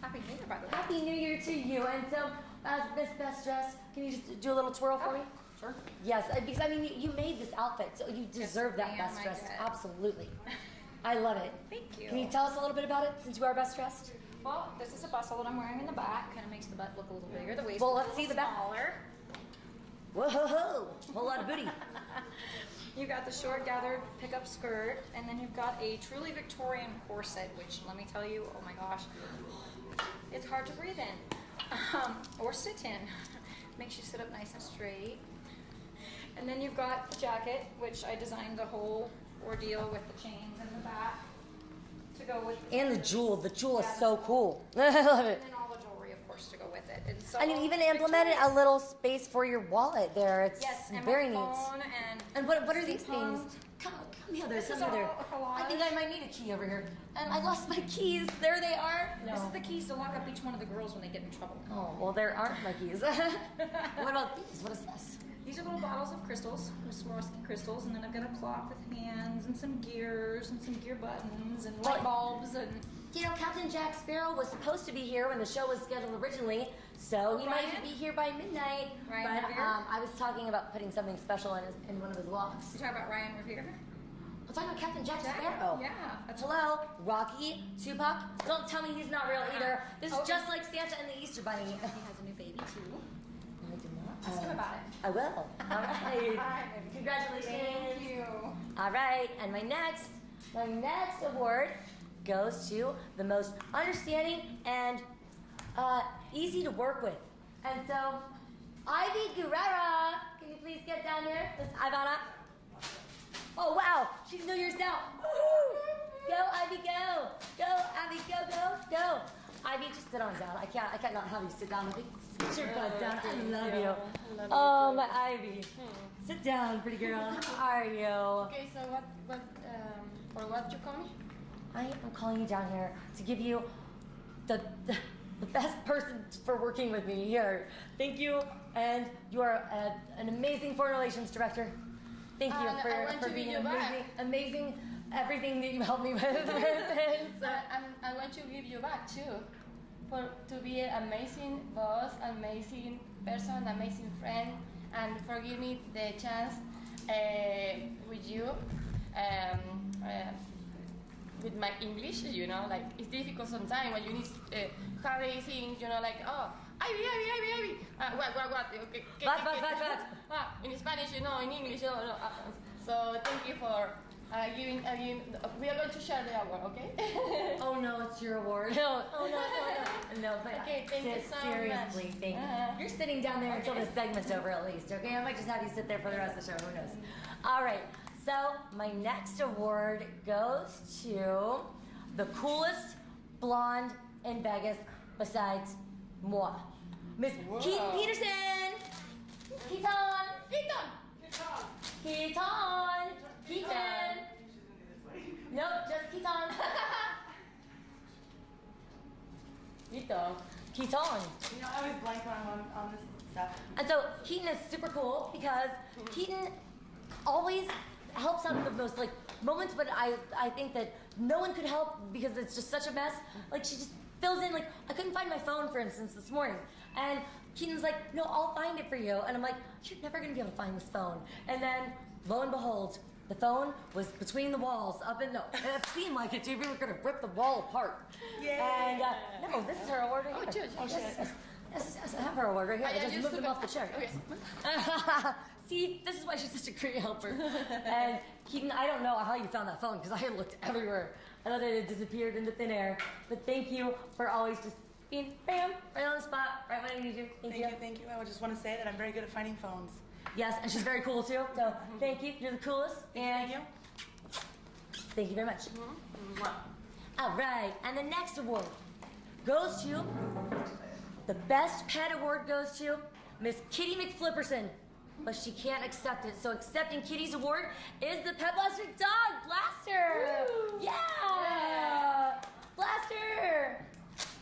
[SPEAKER 3] Happy New Year, by the way.
[SPEAKER 1] Happy New Year to you. And so, as Miss Best Dressed, can you just do a little twirl for me?
[SPEAKER 3] Sure.
[SPEAKER 1] Yes, because I mean, you made this outfit, so you deserve that
[SPEAKER 3] ma'am,
[SPEAKER 1] Best
[SPEAKER 3] I
[SPEAKER 1] Dressed.
[SPEAKER 3] did.
[SPEAKER 1] Absolutely. I love it.
[SPEAKER 3] Thank you.
[SPEAKER 1] Can you tell us a little bit about it, since you are Best Dressed?
[SPEAKER 3] Well, this is a bustle that I'm wearing in the back. Kind of makes the butt look a little bigger. The waist
[SPEAKER 1] Well,
[SPEAKER 3] a
[SPEAKER 1] let's
[SPEAKER 3] little
[SPEAKER 1] see the back.
[SPEAKER 3] smaller.
[SPEAKER 1] Whoa, whole lot of booty.
[SPEAKER 3] You've got the short gathered pickup skirt, and then you've got a truly Victorian corset, which let me tell you, oh my gosh, it's hard to breathe in or sit in. Makes you sit up nice and straight. And then you've got the jacket, which I designed the whole ordeal with the chains in the back to go with.
[SPEAKER 1] And the jewel is so cool. I love it.
[SPEAKER 3] And then all the jewelry, of course, to go with it. And so
[SPEAKER 1] And you even implemented a little space for your wallet there. It's
[SPEAKER 3] yes, and
[SPEAKER 1] very
[SPEAKER 3] my
[SPEAKER 1] neat.
[SPEAKER 3] phone and
[SPEAKER 1] And what are these
[SPEAKER 3] Steampunk.
[SPEAKER 1] things? Come here,
[SPEAKER 3] This
[SPEAKER 1] come
[SPEAKER 3] is
[SPEAKER 1] here.
[SPEAKER 3] all a collage.
[SPEAKER 1] I think I might need a key over here. And I lost my keys. There they are. No.
[SPEAKER 3] This is the keys to lock up each one of the girls when they get in trouble.
[SPEAKER 1] Oh, well, there aren't my keys. What about these? What is this?
[SPEAKER 3] These are little bottles of crystals, Swarovski crystals, and then I've got a clock with hands and some gears and some gear buttons and light bulbs and.
[SPEAKER 1] You know, Captain Jack Sparrow was supposed to be here when the show was scheduled originally, so he might
[SPEAKER 3] Ryan?
[SPEAKER 1] be here by midnight.
[SPEAKER 3] Ryan
[SPEAKER 1] but
[SPEAKER 3] Revere?
[SPEAKER 1] I was talking about putting something special in one of his locks.
[SPEAKER 3] You talking about Ryan Revere?
[SPEAKER 1] I'm talking about Captain Jack Sparrow.
[SPEAKER 3] Yeah. That's
[SPEAKER 1] Hello, Rocky, Tupac. Don't tell me he's not real either. This is
[SPEAKER 3] Okay.
[SPEAKER 1] just like Santa and the Easter Bunny.
[SPEAKER 3] He has a new baby too.
[SPEAKER 1] I do not.
[SPEAKER 3] Ask him about it.
[SPEAKER 1] I will. All right.
[SPEAKER 3] Hi.
[SPEAKER 1] Congratulations.
[SPEAKER 3] Thank you.
[SPEAKER 1] All right, and my next award goes to the most understanding and easy to work with. And so, Ivy Guerrera, can you please get down here? This Ivana. Oh wow, she's New Year's now. Woo! Go Ivy, go! Go Ivy, go! Ivy, just sit on down. I can't not have you sit down. Sit your butt down. I love you. Oh my Ivy. Sit down, pretty girl. How are you?
[SPEAKER 9] Okay, so for what you call me?
[SPEAKER 1] I am calling you down here to give you the best person for working with me here. Thank you, and you are an amazing foreign relations director. Thank you
[SPEAKER 9] And I want
[SPEAKER 1] for
[SPEAKER 9] to
[SPEAKER 1] being
[SPEAKER 9] give you back.
[SPEAKER 1] amazing everything that you helped me with. And so-
[SPEAKER 9] I want to give you back too, to be an amazing boss, amazing person, amazing friend, and for giving me the chance with you, with my English. You know, like it's difficult sometimes when you need hurry things. You know, like Ivy. What? Okay.
[SPEAKER 1] What?
[SPEAKER 9] In Spanish, you know, in English, no. So thank you for giving. We are going to share the award, okay?
[SPEAKER 1] Oh no, it's your award. No, no, but
[SPEAKER 9] Okay, thank you so
[SPEAKER 1] seriously,
[SPEAKER 9] much.
[SPEAKER 1] thank you. You're sitting down there until the segment's over at least, okay? I might just have you sit there for the rest of the show, who knows? All right, so my next award goes to the coolest blonde in Vegas besides moi. Miss Keaton Peterson! Keaton! Nope, just Keaton. Keaton.
[SPEAKER 10] You know, I always blank when I'm on this stuff.
[SPEAKER 1] And so Keaton is super cool because Keaton always helps out at the most like moments, but I think that no one could help because it's just such a mess. Like she just fills in, like I couldn't find my phone, for instance, this morning. And Keaton's like, no, I'll find it for you. And I'm like, you're never gonna be able to find this phone. And then lo and behold, the phone was between the walls, up in the, it seemed like it, too. We were gonna rip the wall apart.
[SPEAKER 10] Yeah.
[SPEAKER 1] And no, this is her award.
[SPEAKER 9] Oh,
[SPEAKER 1] here.
[SPEAKER 9] sure.
[SPEAKER 1] Yes. I have her award right here. I just moved them off the chair.
[SPEAKER 9] Okay.
[SPEAKER 1] See, this is why she's such a great helper. And Keaton, I don't know how you found that phone because I looked everywhere. I thought it had disappeared into thin air. But thank you for always just being bam, right on the spot, right when I need you. Thank you.
[SPEAKER 10] Thank you. I just want to say that I'm very good at finding phones.
[SPEAKER 1] Yes, and she's very cool too. So thank you. You're the coolest. And
[SPEAKER 10] Thank you.
[SPEAKER 1] thank you very much. All right, and the next award goes to the best pet award goes to Miss Kitty McFlipperson, but she can't accept it. So accepting Kitty's award is the Pet Blaster dog, Blaster.
[SPEAKER 9] Woo!
[SPEAKER 1] Yeah, Blaster.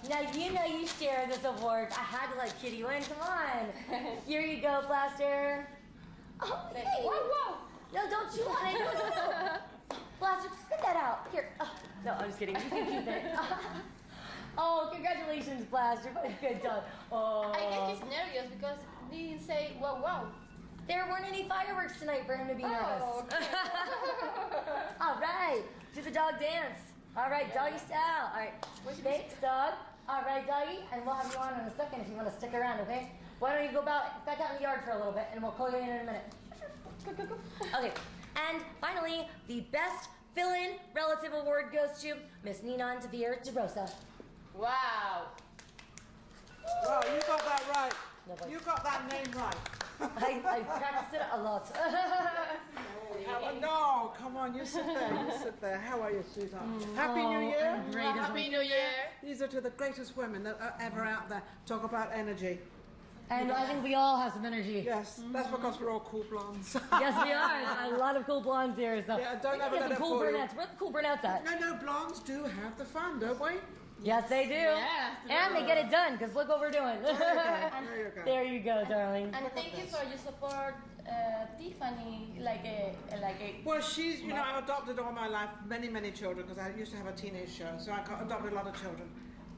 [SPEAKER 1] Now you know you share this award. I had to let Kitty win. Come on. Here you go, Blaster. Oh, hey.
[SPEAKER 9] Whoa.
[SPEAKER 1] No, don't chew on it. No. Blaster, spit that out. Here. Oh, no, I'm just kidding. You can keep it. Oh, congratulations, Blaster. What a good dog. Oh.
[SPEAKER 9] I guess he's nervous because he didn't say wow.
[SPEAKER 1] There weren't any fireworks tonight for him to be nervous.
[SPEAKER 9] Oh, okay.
[SPEAKER 1] All right. Do the dog dance. All right, doggy style. All right. Thanks, dog. All right, doggy. And we'll have you on in a second if you want to stick around, okay? Why don't you go back out in the yard for a little bit, and we'll call you in a minute. Okay. And finally, the best fill-in relative award goes to Miss Nina Tavir de Rosa.
[SPEAKER 9] Wow.
[SPEAKER 2] Well, you got that right.
[SPEAKER 1] No, but
[SPEAKER 2] You got that name right.
[SPEAKER 1] I practiced it a lot.
[SPEAKER 2] No, come on, you sit there, How are you, sweetheart? Happy New Year.
[SPEAKER 9] Happy New Year.
[SPEAKER 2] These are to the greatest women that are ever out there. Talk about energy.
[SPEAKER 1] And I think we all have some energy.
[SPEAKER 2] Yes, that's because we're all cool blondes.
[SPEAKER 1] Yes, we are. A lot of cool blondes here. So
[SPEAKER 2] Yeah, don't
[SPEAKER 1] we
[SPEAKER 2] ever
[SPEAKER 1] get
[SPEAKER 2] let
[SPEAKER 1] some
[SPEAKER 2] it
[SPEAKER 1] cool
[SPEAKER 2] fool you.
[SPEAKER 1] brunettes. Where are the cool brunettes at?
[SPEAKER 2] No, blondes do have the fun, don't we?
[SPEAKER 1] Yes, they do.
[SPEAKER 9] Yes,
[SPEAKER 1] And they get it done, because look what we're doing.
[SPEAKER 2] There you go.
[SPEAKER 1] There you go, darling.
[SPEAKER 9] And thank you for your support, Tiffany. Like a.
[SPEAKER 2] Well, she's, I've adopted all my life many children because I used to have a teenage show, so I adopted a lot of children.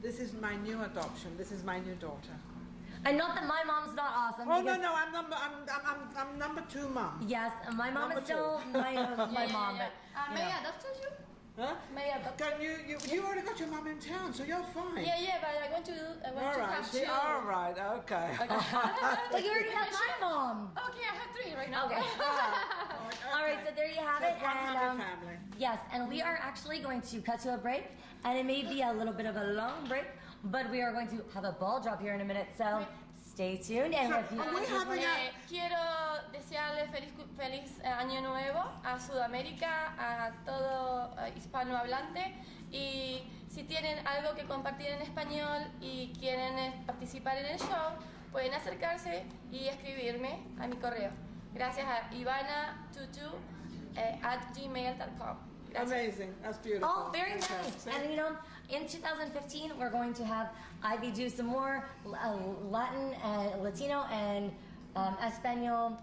[SPEAKER 2] This is my new adoption. This is my new daughter.
[SPEAKER 1] And not that my mom's not awesome.
[SPEAKER 2] Oh
[SPEAKER 1] because-
[SPEAKER 2] no, I'm number 2 mom.
[SPEAKER 1] Yes, my mom
[SPEAKER 2] Number
[SPEAKER 1] is still my mom.
[SPEAKER 9] Yeah.
[SPEAKER 1] But,
[SPEAKER 9] May I adopt you?
[SPEAKER 2] Huh?
[SPEAKER 9] May I adopt?
[SPEAKER 2] You already got your mom in town, so you're fine.
[SPEAKER 9] Yeah, but I want to have two.
[SPEAKER 2] All right, okay.
[SPEAKER 1] But you already have my mom.
[SPEAKER 9] Okay, I have 3 right now.
[SPEAKER 1] Okay. All right, so there you have
[SPEAKER 2] So
[SPEAKER 1] it.
[SPEAKER 2] it's one
[SPEAKER 1] And,
[SPEAKER 2] happy family.
[SPEAKER 1] yes, and we are actually going to cut to a break, and it may be a little bit of a long break, but we are going to have a ball drop here in a minute. So stay tuned. And if you
[SPEAKER 2] Are we having a...
[SPEAKER 9] Quiero desearle feliz año nuevo a Sudamérica, a todo hispanohablante, y si tienen algo que compartir en español y quieren participar en el show, pueden acercarse y escribirme a mi correo. Gracias a ivana22@gmail.com.
[SPEAKER 2] Amazing, that's beautiful.
[SPEAKER 1] Oh, very
[SPEAKER 2] Okay.
[SPEAKER 1] nice. And in 2015, we're going to have Ivy do some more Latin and Latino and Espanol
[SPEAKER 2] You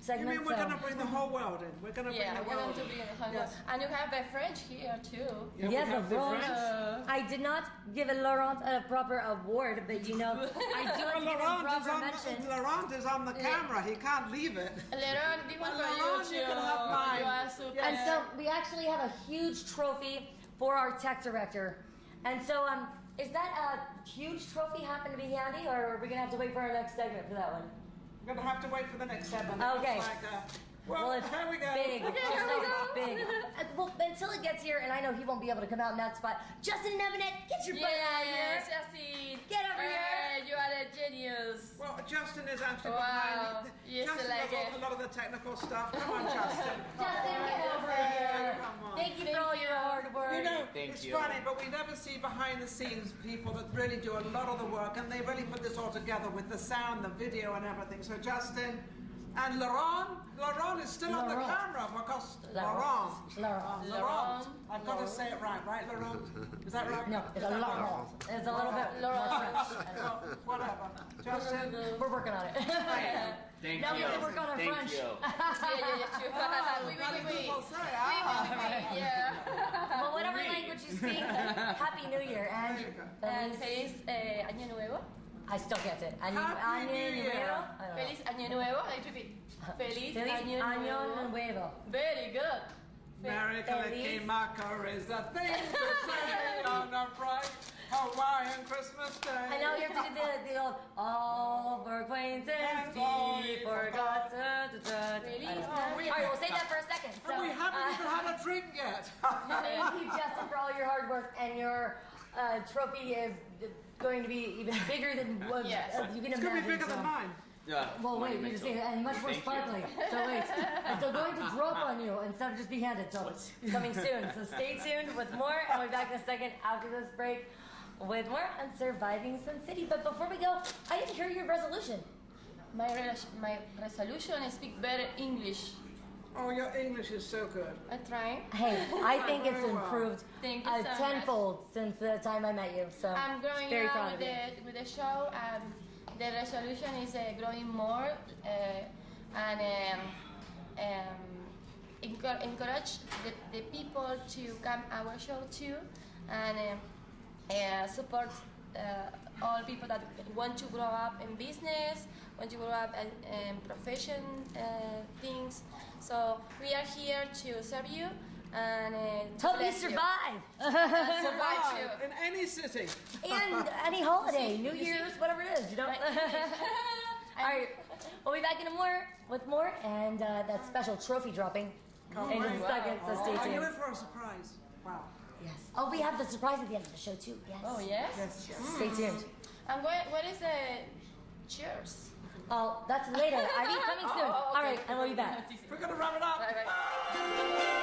[SPEAKER 1] segments.
[SPEAKER 2] mean we're
[SPEAKER 1] so-
[SPEAKER 2] going to bring the whole world in? We're going to bring
[SPEAKER 9] Yeah,
[SPEAKER 2] the
[SPEAKER 9] we're going
[SPEAKER 2] world
[SPEAKER 9] to
[SPEAKER 2] in.
[SPEAKER 9] be in the Congo.
[SPEAKER 2] Yes.
[SPEAKER 9] And you have a French here too.
[SPEAKER 2] Yeah, we
[SPEAKER 1] Yes,
[SPEAKER 2] have
[SPEAKER 1] the
[SPEAKER 2] the
[SPEAKER 1] French.
[SPEAKER 2] French.
[SPEAKER 1] I did not give Laurent a proper award, but I do have to give him proper mention.
[SPEAKER 2] Laurent is on the camera. He can't leave it.
[SPEAKER 9] Leron, this one for
[SPEAKER 2] Laurent,
[SPEAKER 9] you
[SPEAKER 2] you
[SPEAKER 9] too.
[SPEAKER 2] can have mine.
[SPEAKER 9] You are super.
[SPEAKER 1] And so we actually have a huge trophy for our tech director. And so, is that a huge trophy happen to be handy, or are we gonna have to wait for our next segment for that one?
[SPEAKER 2] We're going to have to wait for the next segment.
[SPEAKER 1] Okay.
[SPEAKER 2] It's like, well,
[SPEAKER 1] it's
[SPEAKER 2] here we go.
[SPEAKER 1] big.
[SPEAKER 9] Okay,
[SPEAKER 1] Just
[SPEAKER 9] here
[SPEAKER 1] know
[SPEAKER 9] we go.
[SPEAKER 1] it's big. Well, until it gets here, and I know he won't be able to come out in that spot. Justin Nevenet, get your butt out
[SPEAKER 9] Yes,
[SPEAKER 1] here.
[SPEAKER 9] Justin.
[SPEAKER 1] Get over here.
[SPEAKER 9] You are a genius.
[SPEAKER 2] Well, Justin is actually
[SPEAKER 9] Wow.
[SPEAKER 2] behind.
[SPEAKER 9] Yes,
[SPEAKER 2] Justin
[SPEAKER 9] I like
[SPEAKER 2] does
[SPEAKER 9] it.
[SPEAKER 2] a lot of the technical stuff. Come on, Justin.
[SPEAKER 1] Justin, get over here.
[SPEAKER 2] Come on.
[SPEAKER 1] Thank you for all your hard work.
[SPEAKER 2] It's funny, but we never see behind the scenes people that really do a lot of the work, and they really put this all together with the sound, the video, and everything. So Justin and Laurent is still on the
[SPEAKER 1] Laurent.
[SPEAKER 2] camera because Laurent. I've got to say it right, Laurent? Is that right?
[SPEAKER 1] No, it's a Laurent. It's a little bit more French.
[SPEAKER 2] Whatever. Justin.
[SPEAKER 1] We're working on it.
[SPEAKER 7] Thank
[SPEAKER 1] Now we
[SPEAKER 7] you.
[SPEAKER 1] have to work on our
[SPEAKER 7] Thank
[SPEAKER 1] French.
[SPEAKER 7] you.
[SPEAKER 9] Yeah.
[SPEAKER 2] Oui,
[SPEAKER 9] Yeah.
[SPEAKER 1] Well, whatever language you speak, Happy New Year. And
[SPEAKER 9] Feliz año nuevo.
[SPEAKER 1] I still can't say it.
[SPEAKER 2] Happy New Year.
[SPEAKER 1] Nuevo? I don't know.
[SPEAKER 9] Feliz año nuevo. I repeat. Feliz
[SPEAKER 1] Feliz
[SPEAKER 9] año
[SPEAKER 1] Año
[SPEAKER 9] nuevo.
[SPEAKER 1] Nuevo.
[SPEAKER 9] Very good.
[SPEAKER 2] Mary
[SPEAKER 1] Feliz.
[SPEAKER 2] Kalikimaka is the thing to say on a bright Hawaiian Christmas day.
[SPEAKER 1] I know you have to do the old all for acquaintance be forgot.
[SPEAKER 9] Really?
[SPEAKER 1] I don't know.
[SPEAKER 2] Oh, we-
[SPEAKER 1] All right, we'll save that for a second. So,
[SPEAKER 2] And we haven't even had a drink yet.
[SPEAKER 1] thank you, Justin, for all your hard work, and your trophy is going to be even bigger than what
[SPEAKER 9] Yes.
[SPEAKER 1] you can
[SPEAKER 2] It's
[SPEAKER 1] imagine.
[SPEAKER 2] going to be bigger
[SPEAKER 1] so.
[SPEAKER 2] than mine.
[SPEAKER 7] Yeah.
[SPEAKER 1] Well,
[SPEAKER 7] money
[SPEAKER 1] wait, you
[SPEAKER 7] makes
[SPEAKER 1] see,
[SPEAKER 7] up.
[SPEAKER 1] and much more
[SPEAKER 7] Thank you.
[SPEAKER 1] sparkly. So wait, and so going to drop on you instead of just being handed. So it's coming soon. So stay tuned with more, and we'll be back in a second after this break with more on surviving Sun City. But before we go, I didn't hear your resolution.
[SPEAKER 9] My resolution is speak better English.
[SPEAKER 2] Oh, your English is so good.
[SPEAKER 9] I try.
[SPEAKER 1] Hey, I think it's
[SPEAKER 2] Very well.
[SPEAKER 1] improved
[SPEAKER 9] Thank you so much.
[SPEAKER 1] tenfold since the time I met you. So
[SPEAKER 9] I'm growing
[SPEAKER 1] very
[SPEAKER 9] up
[SPEAKER 1] proud
[SPEAKER 9] with
[SPEAKER 1] of you.
[SPEAKER 9] the show. The resolution is growing more and encourage the people to come our show too and support all people that want to grow up in business, want to grow up in profession things. So we are here to serve you and
[SPEAKER 1] Help you
[SPEAKER 9] bless
[SPEAKER 1] survive.
[SPEAKER 9] survive too.
[SPEAKER 2] In any city.
[SPEAKER 1] And any holiday, New Year's, whatever it is, you know. All right, we'll be back with more, and that special trophy dropping in just a second. So stay
[SPEAKER 2] Are you
[SPEAKER 1] tuned.
[SPEAKER 2] in for a surprise? Wow.
[SPEAKER 1] Yes. Oh, we have the surprise at the end of the show too. Yes.
[SPEAKER 9] Oh yes.
[SPEAKER 1] Stay tuned.
[SPEAKER 9] And what is the cheers?
[SPEAKER 1] Oh, that's later. I mean, coming soon.
[SPEAKER 9] Oh,
[SPEAKER 1] All right, and we'll be back.
[SPEAKER 2] We're going to wrap it up.
[SPEAKER 9] Bye bye.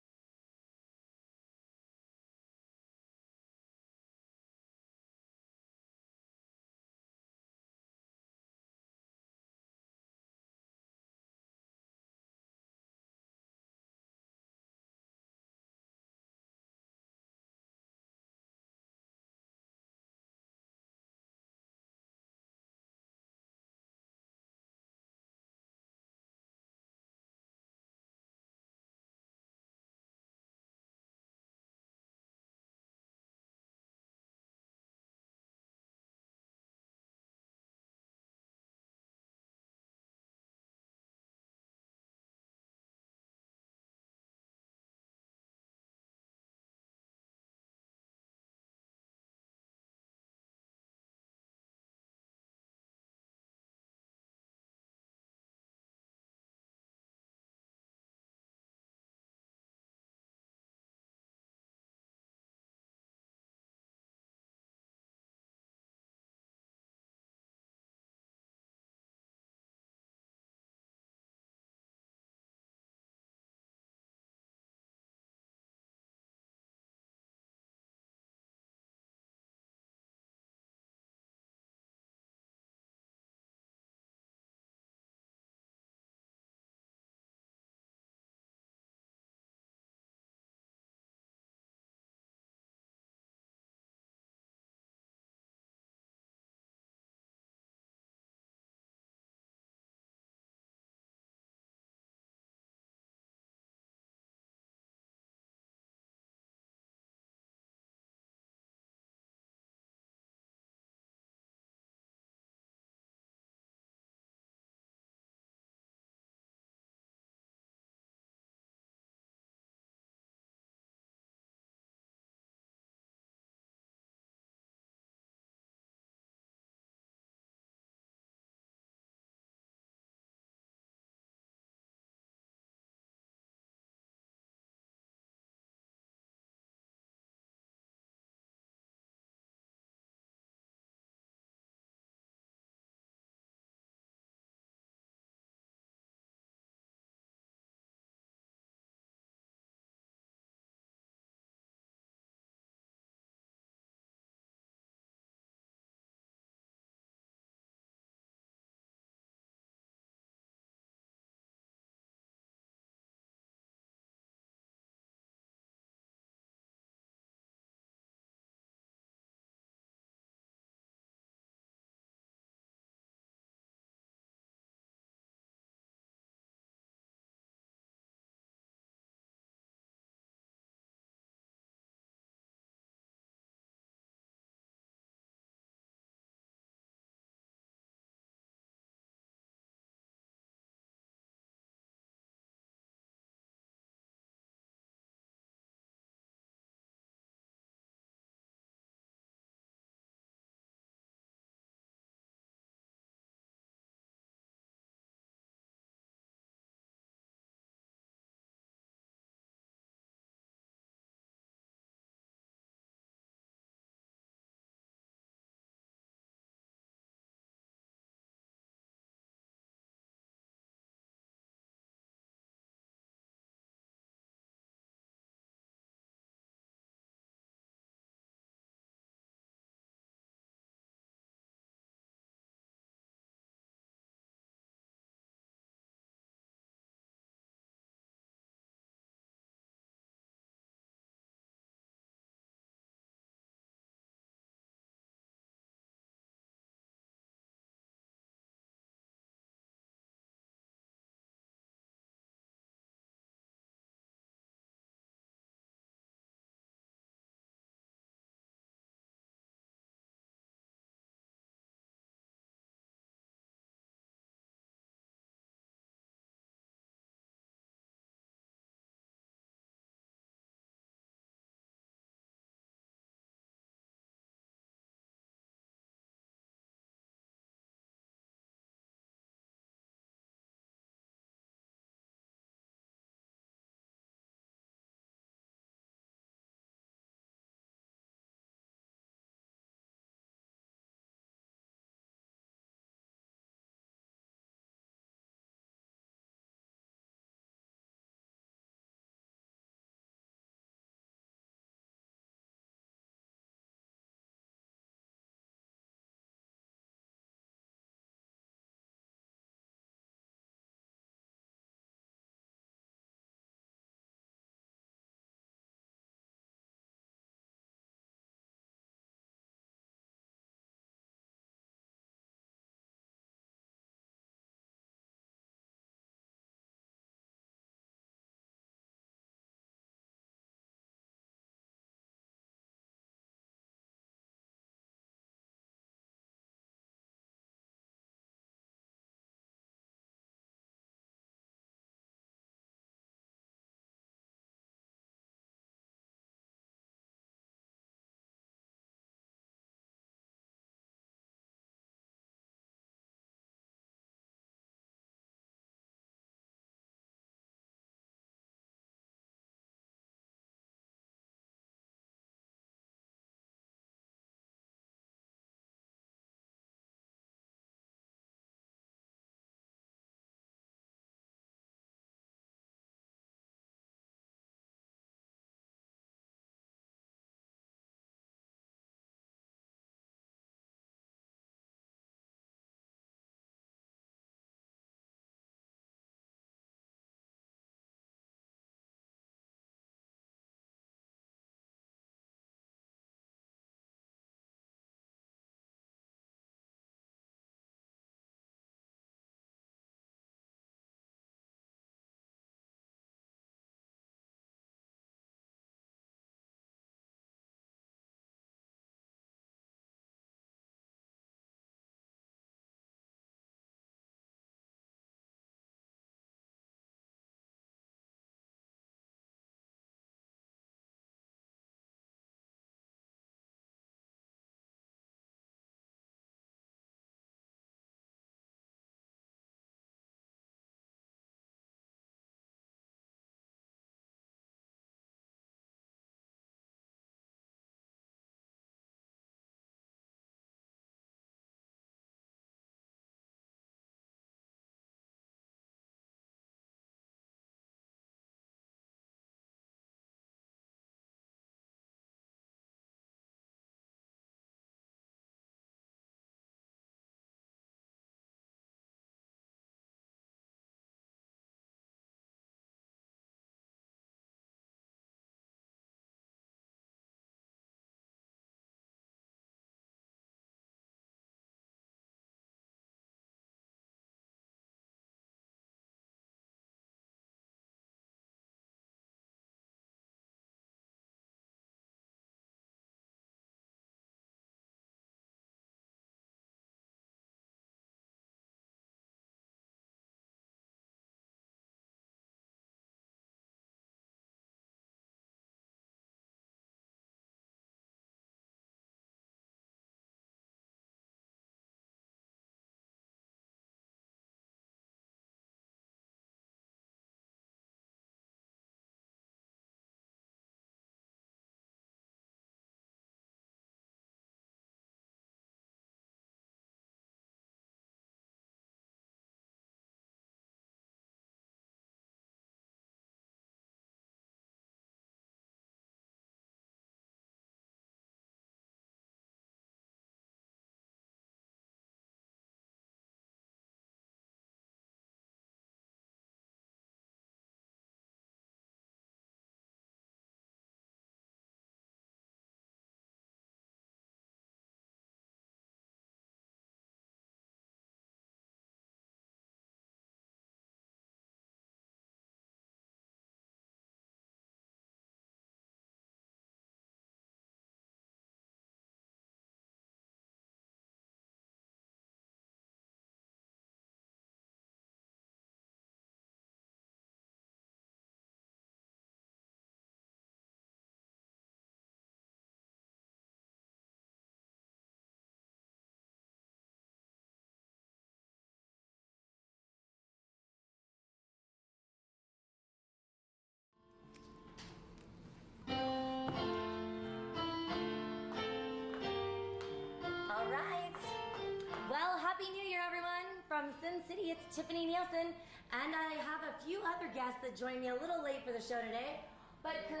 [SPEAKER 1] from Sin City. It's Tiffani Neilson, and I have a few other guests that joined me a little late for the show today. But could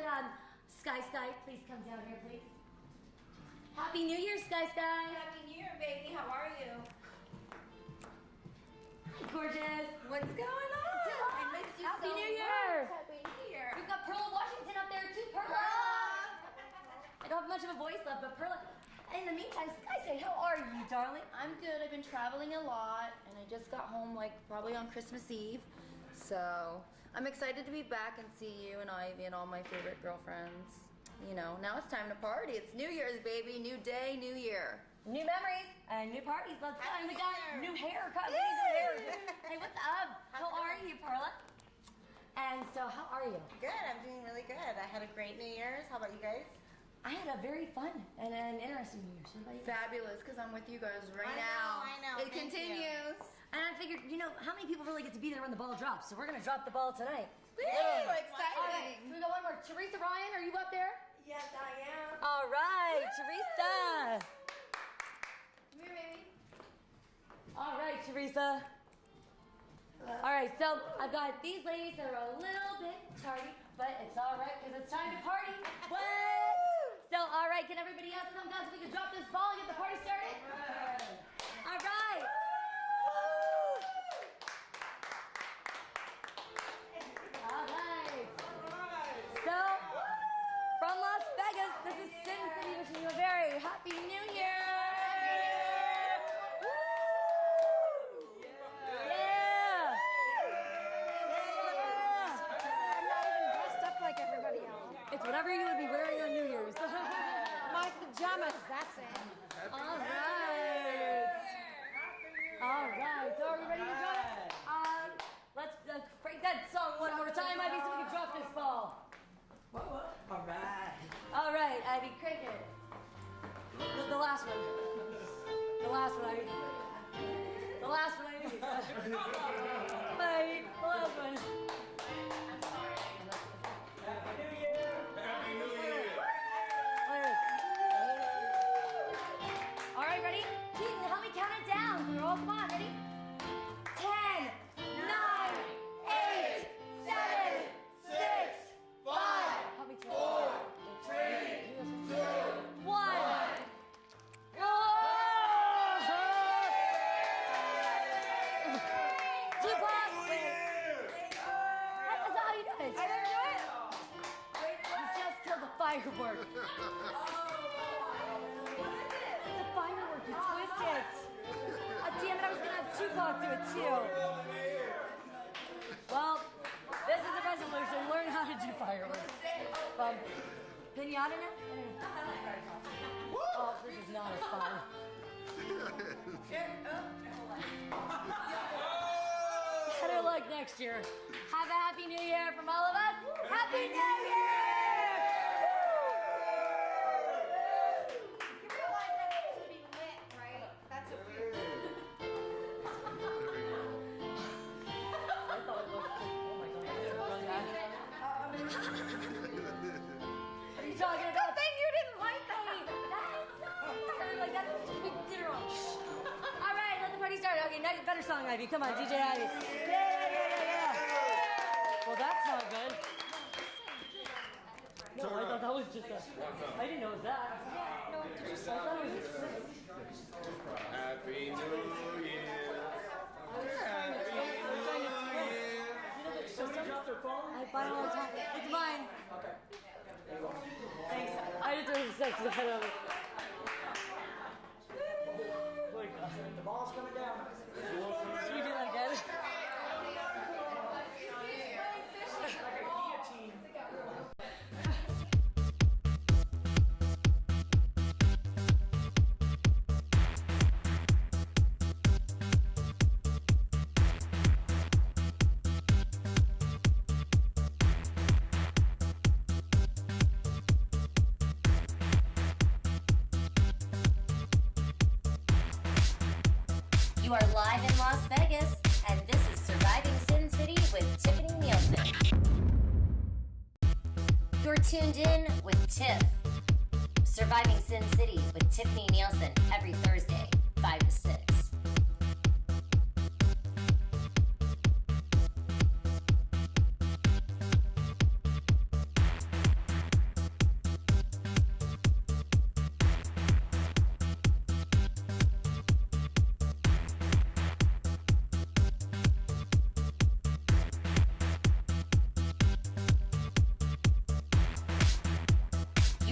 [SPEAKER 1] Sky please come down here, please? Happy New Year, Sky.
[SPEAKER 10] Happy New Year, baby. How are you?
[SPEAKER 1] Hi, gorgeous.
[SPEAKER 10] What's going on? I missed you
[SPEAKER 1] Happy
[SPEAKER 10] so
[SPEAKER 1] New Year.
[SPEAKER 10] much. Happy New Year.
[SPEAKER 1] We've got Perla Washington up there too. Perla. I don't have much of a voice left, but Perla. In the meantime, Sky, how are you, darling?
[SPEAKER 10] I'm good. I've been traveling a lot, and I just got home like probably on Christmas Eve. So I'm excited to be back and see you and Ivy and all my favorite girlfriends. You know, now it's time to party. It's New Year's, baby. New day, new year.
[SPEAKER 1] New memories and new parties. Let's go. And we got new haircut. Hey, what's up? How are you, Perla? And so, how are you?
[SPEAKER 11] Good. I'm doing really good. I had a great New Year's. How about you guys?
[SPEAKER 1] I had a very fun and an interesting New Year's. What about you?
[SPEAKER 10] Fabulous, because I'm with you guys right
[SPEAKER 11] I know.
[SPEAKER 10] It continues.
[SPEAKER 1] And I figured, how many people really get to be there when the ball drops? So we're going to drop the ball tonight.
[SPEAKER 10] Woo!
[SPEAKER 1] All right,
[SPEAKER 10] Exciting.
[SPEAKER 1] so we got one more. Teresa Ryan, are you up there?
[SPEAKER 10] Yes, I am.
[SPEAKER 1] All right, Teresa.
[SPEAKER 10] Come here, baby.
[SPEAKER 1] All right, Teresa. All right, so I've got these ladies that are a little bit tardy, but it's all right because it's time to party. What? So, all right, can everybody else come down so we can drop this ball and get the party started? All right. All right. So, from Las Vegas, this is Sin City wishing you a very happy New Year. Yeah.
[SPEAKER 3] Like everybody else.
[SPEAKER 1] It's whatever you would be wearing on New Year's.
[SPEAKER 3] My pajamas, that's it.
[SPEAKER 1] All right. All right. So are we ready to drop it? Let's break that song one more time, Ivy, so we can drop this ball.
[SPEAKER 8] All right.
[SPEAKER 1] All right, Ivy, crank it. The last one. The last one, Ivy. The last one, Ivy. Wait, the last one. All right, ready? Keaton, help me count it down. We're all, come on, ready? 10, 9, 8, 7, 6, 5. Help me count. 4, 3, 2, 1. Tupac. That's how you do it. I didn't do it. You just killed the firework. You twist it. Damn it, I was going to have Tupac do it too. Well, this is a resolution. Learn how to do fireworks. Pinata now? Oh, this is not as fun. Better luck next year. Have a happy New Year from all of us. Happy New Year! Talking about.
[SPEAKER 3] Good thing you didn't like me.
[SPEAKER 1] Like that's just we did it wrong. All right, let the party start. Okay, next better song, Ivy. Come on, DJ Ivy. Yeah. Well, that's not good. No, I thought that was just a. I didn't know it was that. No, did you say that? Was just.
[SPEAKER 7] Happy New Year. Happy New Year.
[SPEAKER 1] I buy it all the time. It's mine. Thanks. I just threw the sex ahead of it.
[SPEAKER 8] The ball's coming down.
[SPEAKER 1] Should we do that again?
[SPEAKER 12] You are live in Las Vegas, and this is Surviving Sin City with Tiffani Neilson. You're tuned in with Tiff. Surviving Sin City with Tiffani Neilson every Thursday, 5 to 6.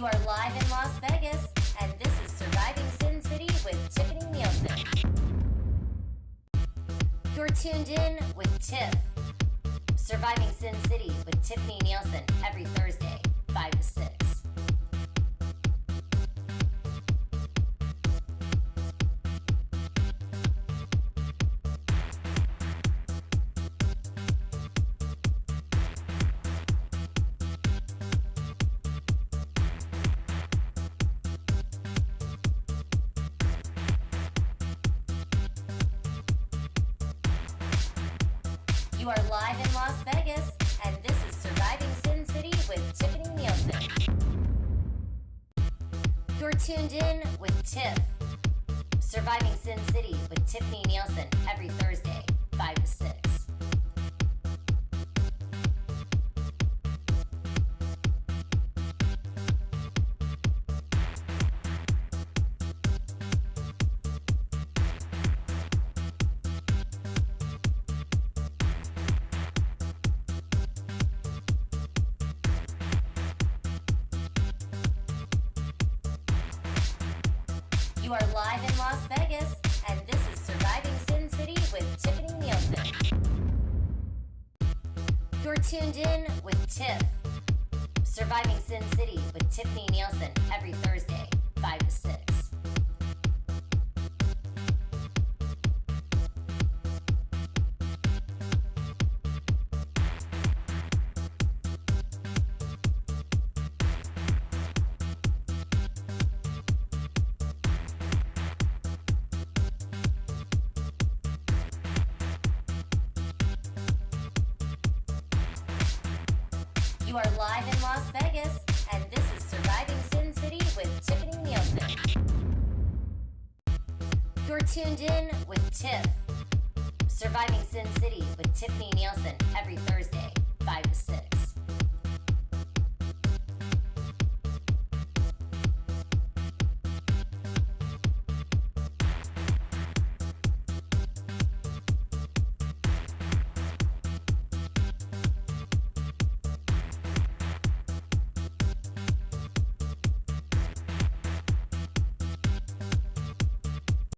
[SPEAKER 12] You are live in Las Vegas, and this is Surviving Sin City with Tiffani Neilson. You're tuned in with Tiff. Surviving Sin City with Tiffani Neilson every Thursday, 5 to 6. You are live in Las Vegas, and this is Surviving Sin City with Tiffani Neilson. You're tuned in with Tiff. Surviving Sin City with Tiffani Neilson every Thursday, 5 to 6. You are live in Las Vegas, and this is Surviving Sin City with Tiffani Neilson. You're tuned in with Tiff. Surviving Sin City with Tiffani Neilson every Thursday, 5 to 6. You are live in Las Vegas, and this is Surviving Sin City with Tiffani Neilson. You're tuned in with Tiff. Surviving Sin City with Tiffani Neilson every Thursday, 5 to 6.